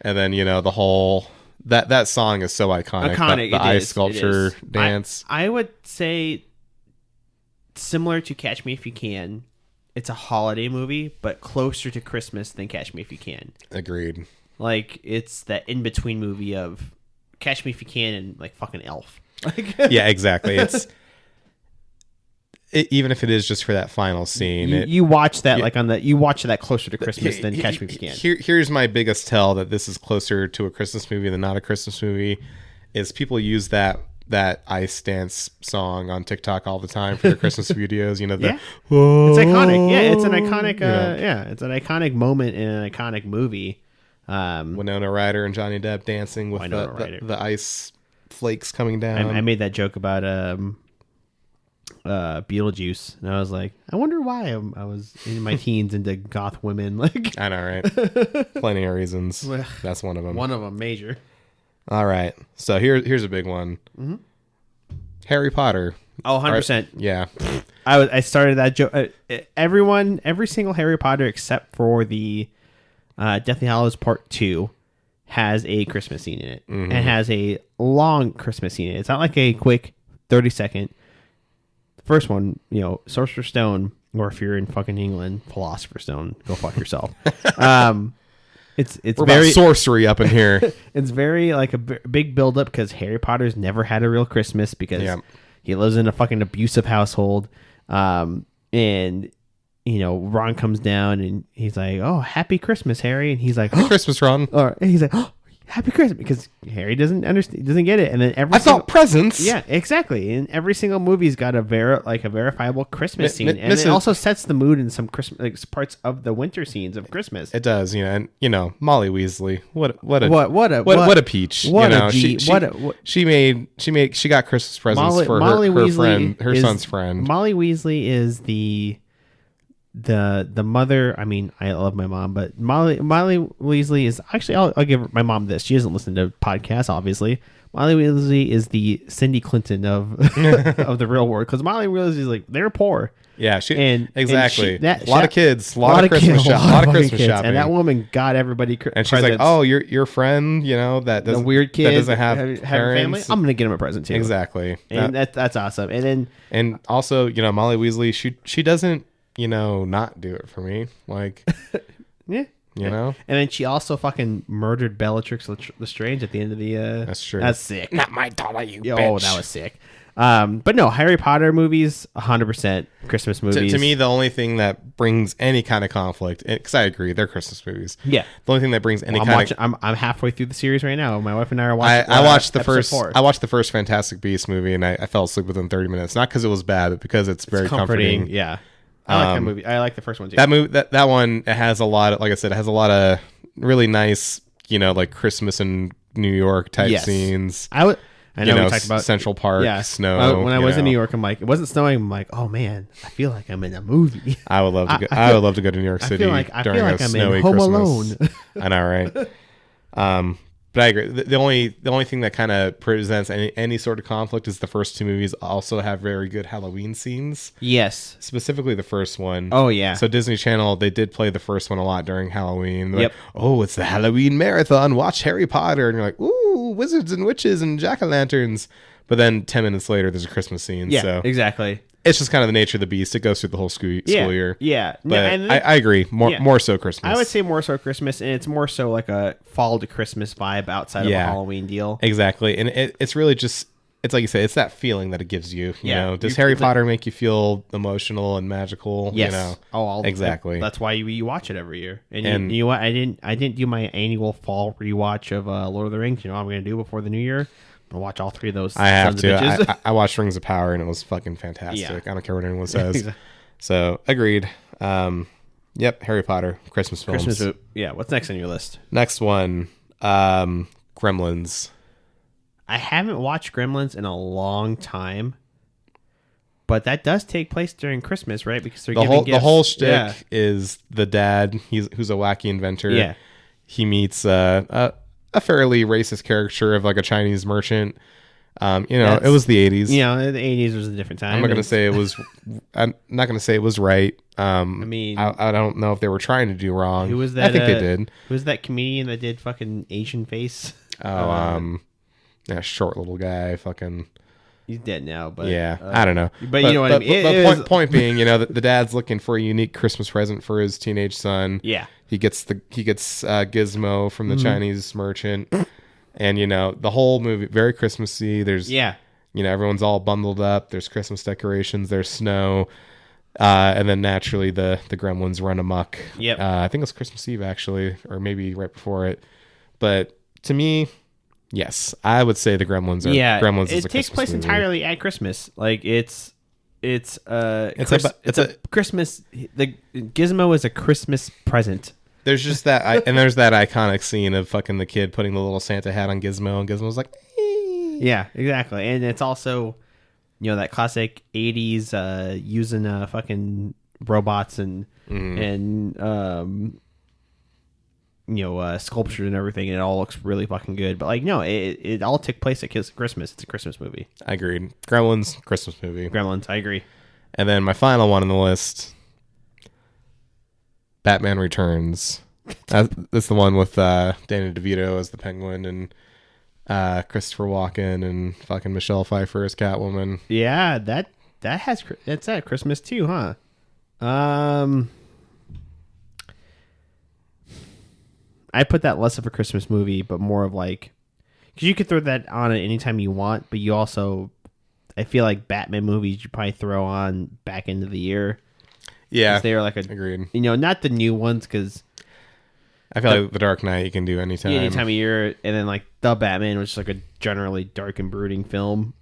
And then, the whole that song is so iconic. The ice sculpture dance. I would say similar to Catch Me If You Can. It's a holiday movie, but closer to Christmas than Catch Me If You Can. Agreed. Like, it's that in-between movie of Catch Me If You Can and, like, fucking Elf. Yeah, exactly. Even if it is just for that final scene. You watch that, you watch that closer to Christmas than Catch Me If You Can. Here's my biggest tell that this is closer to a Christmas movie than not a Christmas movie, is people use that ice dance song on TikTok all the time for their Christmas videos. It's iconic. Yeah, it's an iconic. It's an iconic moment in an iconic movie. Winona Ryder and Johnny Depp dancing with the ice flakes coming down. I made that joke about Beetlejuice, and I was like, I wonder why I was in my teens into goth women. Like, I know, right? Plenty of reasons. That's one of them. One of them, major. All right, so here's a big one. Mm-hmm. Harry Potter. Oh, 100%. Yeah. I started that joke. Every single Harry Potter except for the Deathly Hallows Part 2 has a Christmas scene in it, and has a long Christmas scene in it. It's not like a quick 30-second. The first one, Sorcerer's Stone, or if you're in fucking England, Philosopher's Stone, go fuck yourself. It's We're very about sorcery up in here. It's very like a big build up because Harry Potter's never had a real Christmas because he lives in a fucking abusive household, and. Ron comes down and he's like, "Oh, happy Christmas, Harry!" And he's like, "Happy Christmas, Ron!" And he's like, "Oh, happy Christmas!" Because Harry doesn't understand, doesn't get it. And then I thought presents. Yeah, exactly. And every single movie's got a verifiable Christmas scene, and it also sets the mood in some Christmas parts of the winter scenes of Christmas. It does, and Molly Weasley, what a peach. She got Christmas presents for her friend, her son's friend. Molly Weasley is the mother. I mean, I love my mom, but Molly Weasley is actually, I'll give my mom this. She doesn't listen to podcasts, obviously. Molly Weasley is the Cindy Clinton of of the real world, because Molly Weasley is like, they're poor. Yeah, exactly. A lot of kids, a lot of Christmas shopping, and that woman got everybody. And she's like, "Oh, your friend, that doesn't, the weird kid that doesn't have a parents. family. I'm gonna get him a present too." Exactly, and that's awesome. And also, Molly Weasley, she doesn't. Not do it for me. Like, yeah. And then she also fucking murdered Bellatrix Lestrange at the end of the. That's true. That's sick. Not my daughter, you bitch. Oh, that was sick. But no, Harry Potter movies, 100% Christmas movies. To me, the only thing that brings any kind of conflict, because I agree, they're Christmas movies. Yeah. The only thing that brings any I'm halfway through the series right now. My wife and I are watching. I watched the episode first. 4. I watched the first Fantastic Beasts movie, and I fell asleep within 30 minutes. Not because it was bad, but because it's very comforting. Yeah. I like that movie. I like the first one too. That movie, that one, it has a lot of, like I said, it has a lot of really nice, like Christmas in New York type scenes. I know we talked about Central Park, snow. When I was in New York, I'm like, it wasn't snowing. I'm like, oh man, I feel like I'm in a movie. I would love to go. I would love to go to New York City during a snowy Home Christmas. Alone. I know, right? But I agree. The only thing that kind of presents any sort of conflict is the first two movies also have very good Halloween scenes. Yes. Specifically the first one. Oh, yeah. So Disney Channel, they did play the first one a lot during Halloween. They're like, oh, it's the Halloween marathon. Watch Harry Potter. And you're like, ooh, wizards and witches and jack-o'-lanterns. But then 10 minutes later, there's a Christmas scene. Yeah, so exactly. It's just kind of the nature of the beast. It goes through the whole school year. Yeah. But I agree. More so Christmas. I would say more so Christmas, and it's more so like a fall to Christmas vibe outside of a Halloween deal. Exactly. And it's really just, it's like you say, it's that feeling that it gives you. You know, does Harry Potter make you feel emotional and magical? Yes. Exactly. That's why you watch it every year. And you know what? I didn't do my annual fall rewatch of Lord of the Rings. You know what I'm going to do before the new year? I'll watch all three of those. I have to. I watched Rings of Power and it was fucking fantastic. Yeah. I don't care what anyone says. So agreed. Yep. Harry Potter Christmas films. What's next on your list? Next one, Gremlins. I haven't watched Gremlins in a long time, but that does take place during Christmas, right? Because they're giving gifts. The whole shtick is the dad. Who's a wacky inventor. Yeah. He meets a fairly racist caricature of like a Chinese merchant. It was the 80s. Yeah, the 80s was a different time. I'm not going to say it was. I'm not going to say it was right. I mean, I don't know if they were trying to do wrong. Who was that? I think they did. Who was that comedian that did fucking Asian face? Short little guy. Fucking. He's dead now, but I don't know. But you know what I mean. But point being, the dad's looking for a unique Christmas present for his teenage son. Yeah. He gets Gizmo from the Chinese merchant, and the whole movie very Christmassy. There's everyone's all bundled up. There's Christmas decorations. There's snow, and then naturally the gremlins run amok. Yep. I think it was Christmas Eve actually, or maybe right before it. But to me, yes, I would say the Gremlins are. Yeah, Gremlins. It takes place movie. Entirely at Christmas. Like it's a Christmas. The Gizmo is a Christmas present. There's just that, and there's that iconic scene of fucking the kid putting the little Santa hat on Gizmo, and Gizmo's like, yeah, exactly. And it's also, that classic '80s using fucking robots and sculpture and everything, and it all looks really fucking good. But it all took place at Christmas. It's a Christmas movie. I agreed. Gremlins, Christmas movie. Gremlins, I agree. And then my final one on the list, Batman Returns. That's the one with Danny DeVito as the Penguin and Christopher Walken and fucking Michelle Pfeiffer as Catwoman. Yeah, that's at Christmas too, huh? I put that less of a Christmas movie, but more of like, because you could throw that on at any time you want, but you also, I feel like Batman movies you probably throw on back into the year. Yeah, they are like agreed. Not the new ones, because I feel like The Dark Knight you can do anytime. Any time of year, and then like the Batman, which is like a generally dark and brooding film.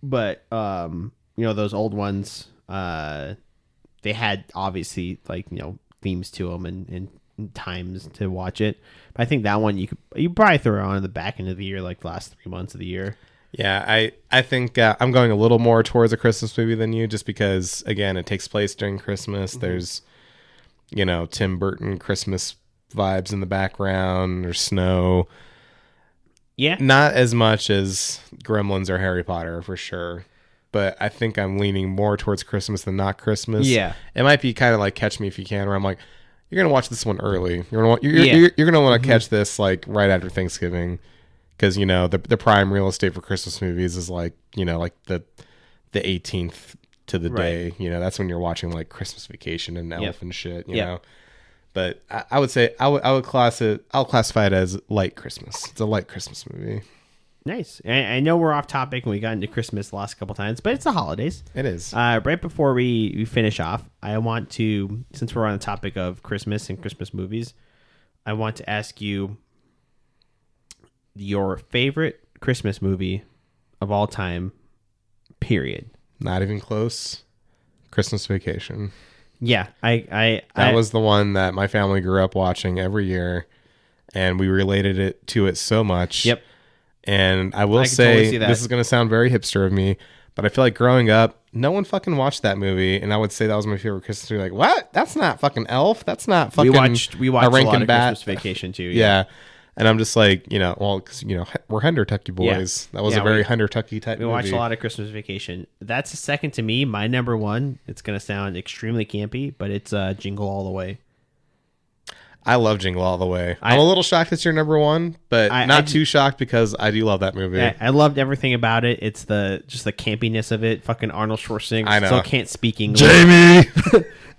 But those old ones, they had obviously like themes to them and times to watch it. But I think that one you probably throw it on in the back end of the year, like the last 3 months of the year. Yeah, I think I'm going a little more towards a Christmas movie than you, just because again it takes place during Christmas. Mm-hmm. There's Tim Burton Christmas vibes in the background. There's snow. Yeah, not as much as Gremlins or Harry Potter for sure, but I think I'm leaning more towards Christmas than not Christmas. Yeah, it might be kind of like Catch Me If You Can, where I'm like, you're gonna watch this one early. You're gonna want to catch this like right after Thanksgiving. Because the prime real estate for Christmas movies is like like the 18th to the day. That's when you're watching like Christmas Vacation and Elf and shit. You know, but I would say I'll classify it as light Christmas. It's a light Christmas movie. Nice. I know we're off topic and we got into Christmas the last couple times, but it's the holidays. It is. Right before we finish off, I want to, since we're on the topic of Christmas and Christmas movies, I want to ask you your favorite Christmas movie of all time, period. Not even close. Christmas Vacation. Yeah, that was the one that my family grew up watching every year, and we related to it so much. Yep. And I will say, this is going to sound very hipster of me, but I feel like growing up, no one fucking watched that movie, and I would say that was my favorite Christmas movie. Like, what? That's not fucking Elf. That's not fucking. We watched a lot of Christmas Vacation too. Yeah. And I'm just like, because we're Hendertucky boys. Yeah. That was a very Hendertucky type movie. We watched a lot of Christmas Vacation. That's the second to me. My number one, it's going to sound extremely campy, but it's Jingle All the Way. I love Jingle All the Way. I'm a little shocked it's your number one, but not too shocked because I do love that movie. I loved everything about it. It's just the campiness of it. Fucking Arnold Schwarzenegger still can't speak English. Jamie!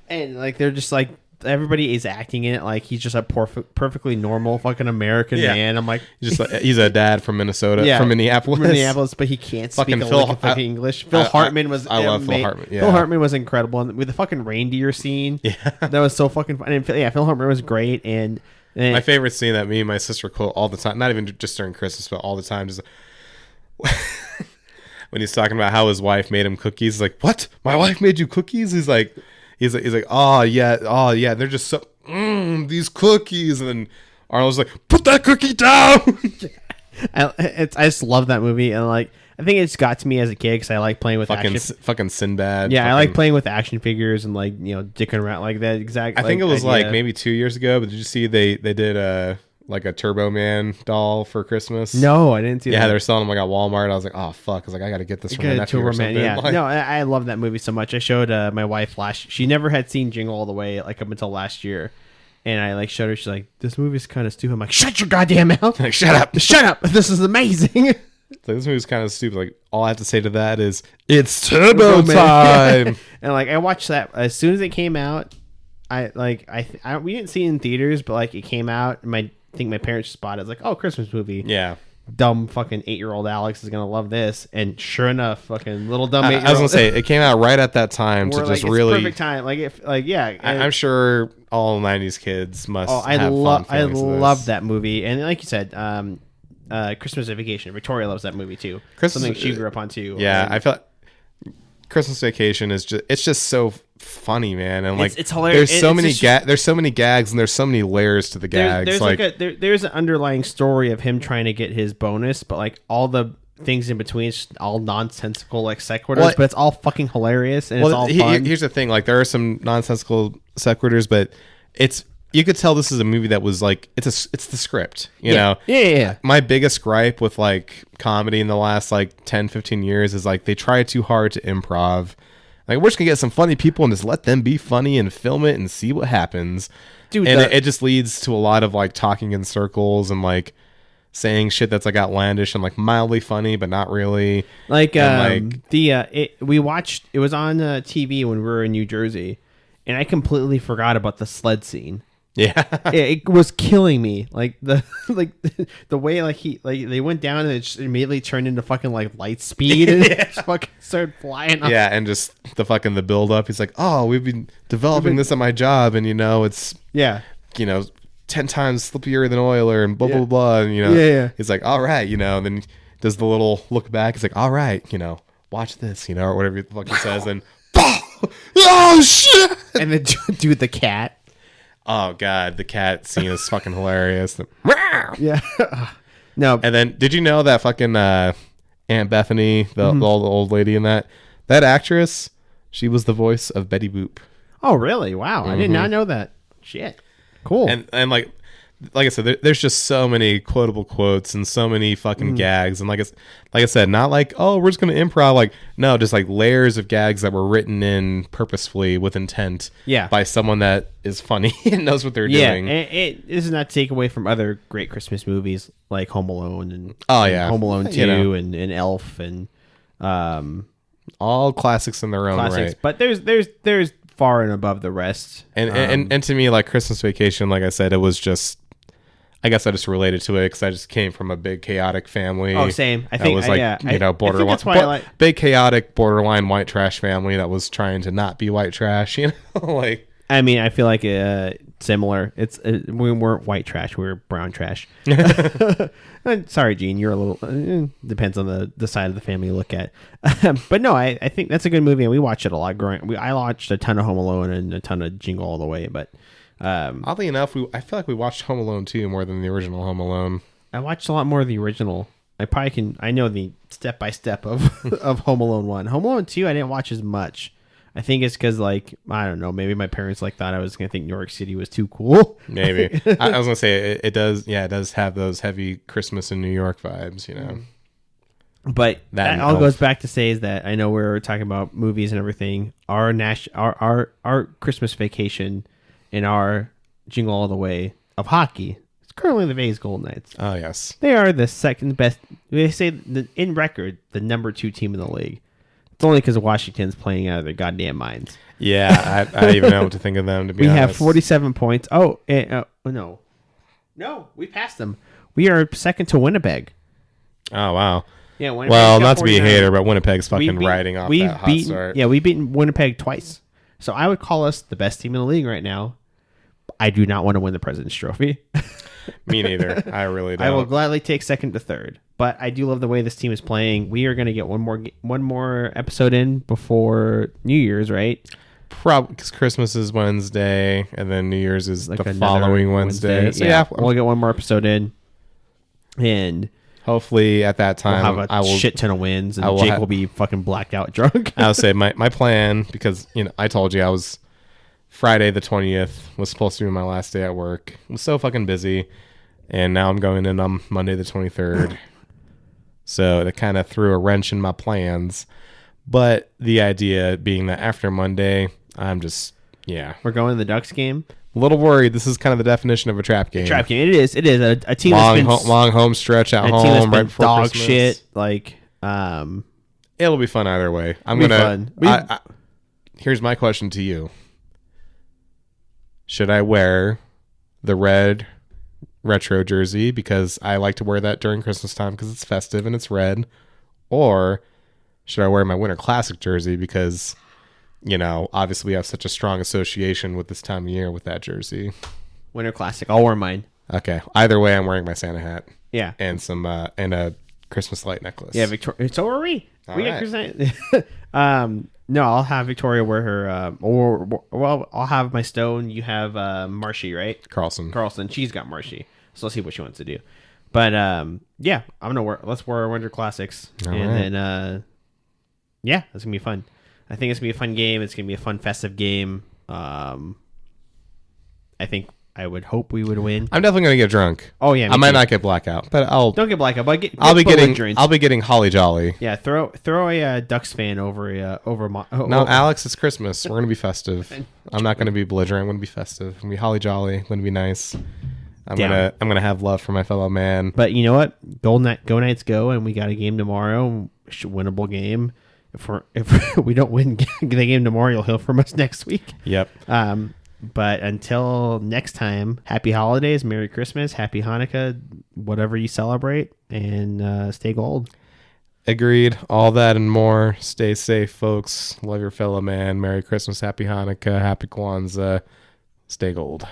And like they're just like, everybody is acting in it like he's just a perfectly normal fucking American man. I'm like, he's a dad from Minnesota, from Minneapolis, but he can't speak fucking English. Phil Hartman was. I love Phil Hartman. Yeah. Phil Hartman was incredible with the fucking reindeer scene. Yeah, that was so fucking fun. And Phil Hartman was great. And my favorite scene that me and my sister quote all the time, not even just during Christmas, but all the time, is when he's talking about how his wife made him cookies. He's like, "What? My wife made you cookies?" He's like, oh yeah, they're just so these cookies, and then Arnold's like, put that cookie down. I just love that movie, and like I think it's got to me as a kid because I like playing with fucking Sinbad. Yeah, I like playing with action figures and like dicking around like that. Exactly. I think it was like maybe 2 years ago, but did you see they did a Turbo Man doll for Christmas? No, I didn't see that. Yeah, they're selling them like at Walmart. I was like, oh fuck, I was like, I gotta get this from my nephew or something. Yeah, no, I love that movie so much. I showed my wife she never had seen Jingle All the Way like up until last year, and I like showed her. She's like, this movie's kind of stupid. I'm like, shut your goddamn mouth. Like, shut up. This is amazing. So this movie's kind of stupid. Like, all I have to say to that is, it's Turbo time. And like, I watched that as soon as it came out. We didn't see it in theaters, but like it came out. I think my parents just bought it. It's like, oh, Christmas movie. Yeah. Dumb fucking 8-year-old Alex is gonna love this, and sure enough, fucking little dumb 8-year-old. I was gonna say it came out right at that time to just really perfect time. I'm sure all '90s kids must. I love that movie, and like you said, Christmas Vacation. Victoria loves that movie too. Something she grew up on too. Yeah, I feel like Christmas Vacation is just so funny, man, and like it's hilarious. There's so many gags and there's so many layers to the gags. There's an underlying story of him trying to get his bonus, but like all the things in between, it's just all nonsensical like sequiturs, but it's all fucking hilarious and it's all fun. Here's the thing, like there are some nonsensical sequiturs, but you could tell this is a movie that was like it's the script, you know. Yeah. My biggest gripe with like comedy in the last like 10-15 years is like they try too hard to improv. Like, we're just gonna get some funny people and just let them be funny and film it and see what happens. Dude, and it just leads to a lot of like talking in circles and like saying shit that's like outlandish and like mildly funny but not really. Like, and, we watched, it was on TV when we were in New Jersey, and I completely forgot about the sled scene. Yeah. It was killing me. Like the way like they went down and it just immediately turned into fucking like light speed and just fucking started flying off. Yeah, and just the build up. He's like, "Oh, we've been developing this at my job, and it's 10 times slippier than oiler and blah blah blah." And he's like, "All right," and then he does the little look back. He's like, "All right, watch this," or whatever the fuck he says, and oh shit! And then dude, the cat. Oh god, the cat scene is fucking hilarious. Yeah. No. And then, did you know that fucking Aunt Bethany, the old lady in that actress, she was the voice of Betty Boop. Oh really? Wow, I did not know that. Shit. Cool. And like I said, there's just so many quotable quotes and so many fucking gags. And like I said, not like, oh, we're just going to improv. Like, no, just like layers of gags that were written in purposefully with intent by someone that is funny and knows what they're doing. Yeah, it does not take away from other great Christmas movies like Home Alone and Home Alone 2 and Elf and all classics in their own right. But there's far and above the rest. And to me, like Christmas Vacation, like I said, it was just, I guess I just related to it because I just came from a big chaotic family. Oh, same. I think was like, borderline. That's why I like big chaotic borderline white trash family that was trying to not be white trash. Like. I mean, I feel like similar. We weren't white trash. We were brown trash. Sorry, Gene. You're a little. Depends on the side of the family you look at. But no, I think that's a good movie, and we watched it a lot. I watched a ton of Home Alone and a ton of Jingle All the Way, but. Oddly enough, I feel like we watched Home Alone 2 more than the original Home Alone. I watched a lot more of the original. I know the step by step of Home Alone 1. Home Alone 2, I didn't watch as much. I think it's because, like, I don't know, maybe my parents thought I was going to think New York City was too cool. Maybe. I was going to say, it does have those heavy Christmas in New York vibes, But that all goes back to say is that I know we're talking about movies and everything. Our Christmas Vacation and our Jingle All the Way of hockey is currently the Vegas Golden Knights. Oh, yes. They are the second best. They say, in record, the number 2 team in the league. It's only because Washington's playing out of their goddamn minds. Yeah, I don't even know what to think of them, to be honest. We have 47 points. Oh, no. No, we passed them. We are second to Winnipeg. Oh, wow. Yeah, well, not to be a hater, but Winnipeg's fucking riding off that hot start. Yeah, we've beaten Winnipeg twice. So I would call us the best team in the league right now. I do not want to win the President's Trophy. Me neither. I really don't. I will gladly take second to third. But I do love the way this team is playing. We are going to get one more episode in before New Year's, right? Probably because Christmas is Wednesday, and then New Year's is like the following Wednesday. So yeah, we'll get one more episode in, and hopefully at that time we'll have a shit ton of wins, and Jake will be fucking blacked out drunk. I'll say my plan, because I told you I was Friday the 20th was supposed to be my last day at work. I was so fucking busy, and now I'm going in on Monday the 23rd. So that kind of threw a wrench in my plans. But the idea being that after Monday, I'm just, we're going to the Ducks game. A little worried. This is kind of the definition of a trap game. Trap game. It is. A team long home stretch at home right before dog Christmas. Shit. Like, it'll be fun either way. Here's my question to you. Should I wear the red retro jersey because I like to wear that during Christmas time because it's festive and it's red? Or should I wear my Winter Classic jersey because, obviously we have such a strong association with this time of year with that jersey? Winter Classic. I'll wear mine. Okay. Either way, I'm wearing my Santa hat. Yeah. And some and a Christmas light necklace. Yeah, Victoria. So are we. We got Christmas. No, I'll have Victoria wear her. I'll have my Stone. You have Marshy, right? Carlson. She's got Marshy. So let's see what she wants to do. But yeah, let's wear our Winter Classics, then it's gonna be fun. I think it's gonna be a fun game. It's gonna be a fun festive game. I think I would hope we would win. I'm definitely gonna get drunk. Oh yeah, I might not get blackout, but don't get blackout. But I'll be getting holly jolly. Yeah, throw a Ducks fan over No, Alex, it's Christmas. We're gonna be festive. I'm not gonna be belligerent. I'm gonna be festive. I'm gonna be holly jolly. I'm gonna be nice. I'm gonna have love for my fellow man. But you know what? Go Knights go! And we got a game tomorrow. Winnable game. If we don't win the game tomorrow, you'll hear from us next week. Yep. But until next time, happy holidays, Merry Christmas, Happy Hanukkah, whatever you celebrate, and stay gold. Agreed. All that and more. Stay safe, folks. Love your fellow man. Merry Christmas, Happy Hanukkah, Happy Kwanzaa. Stay gold.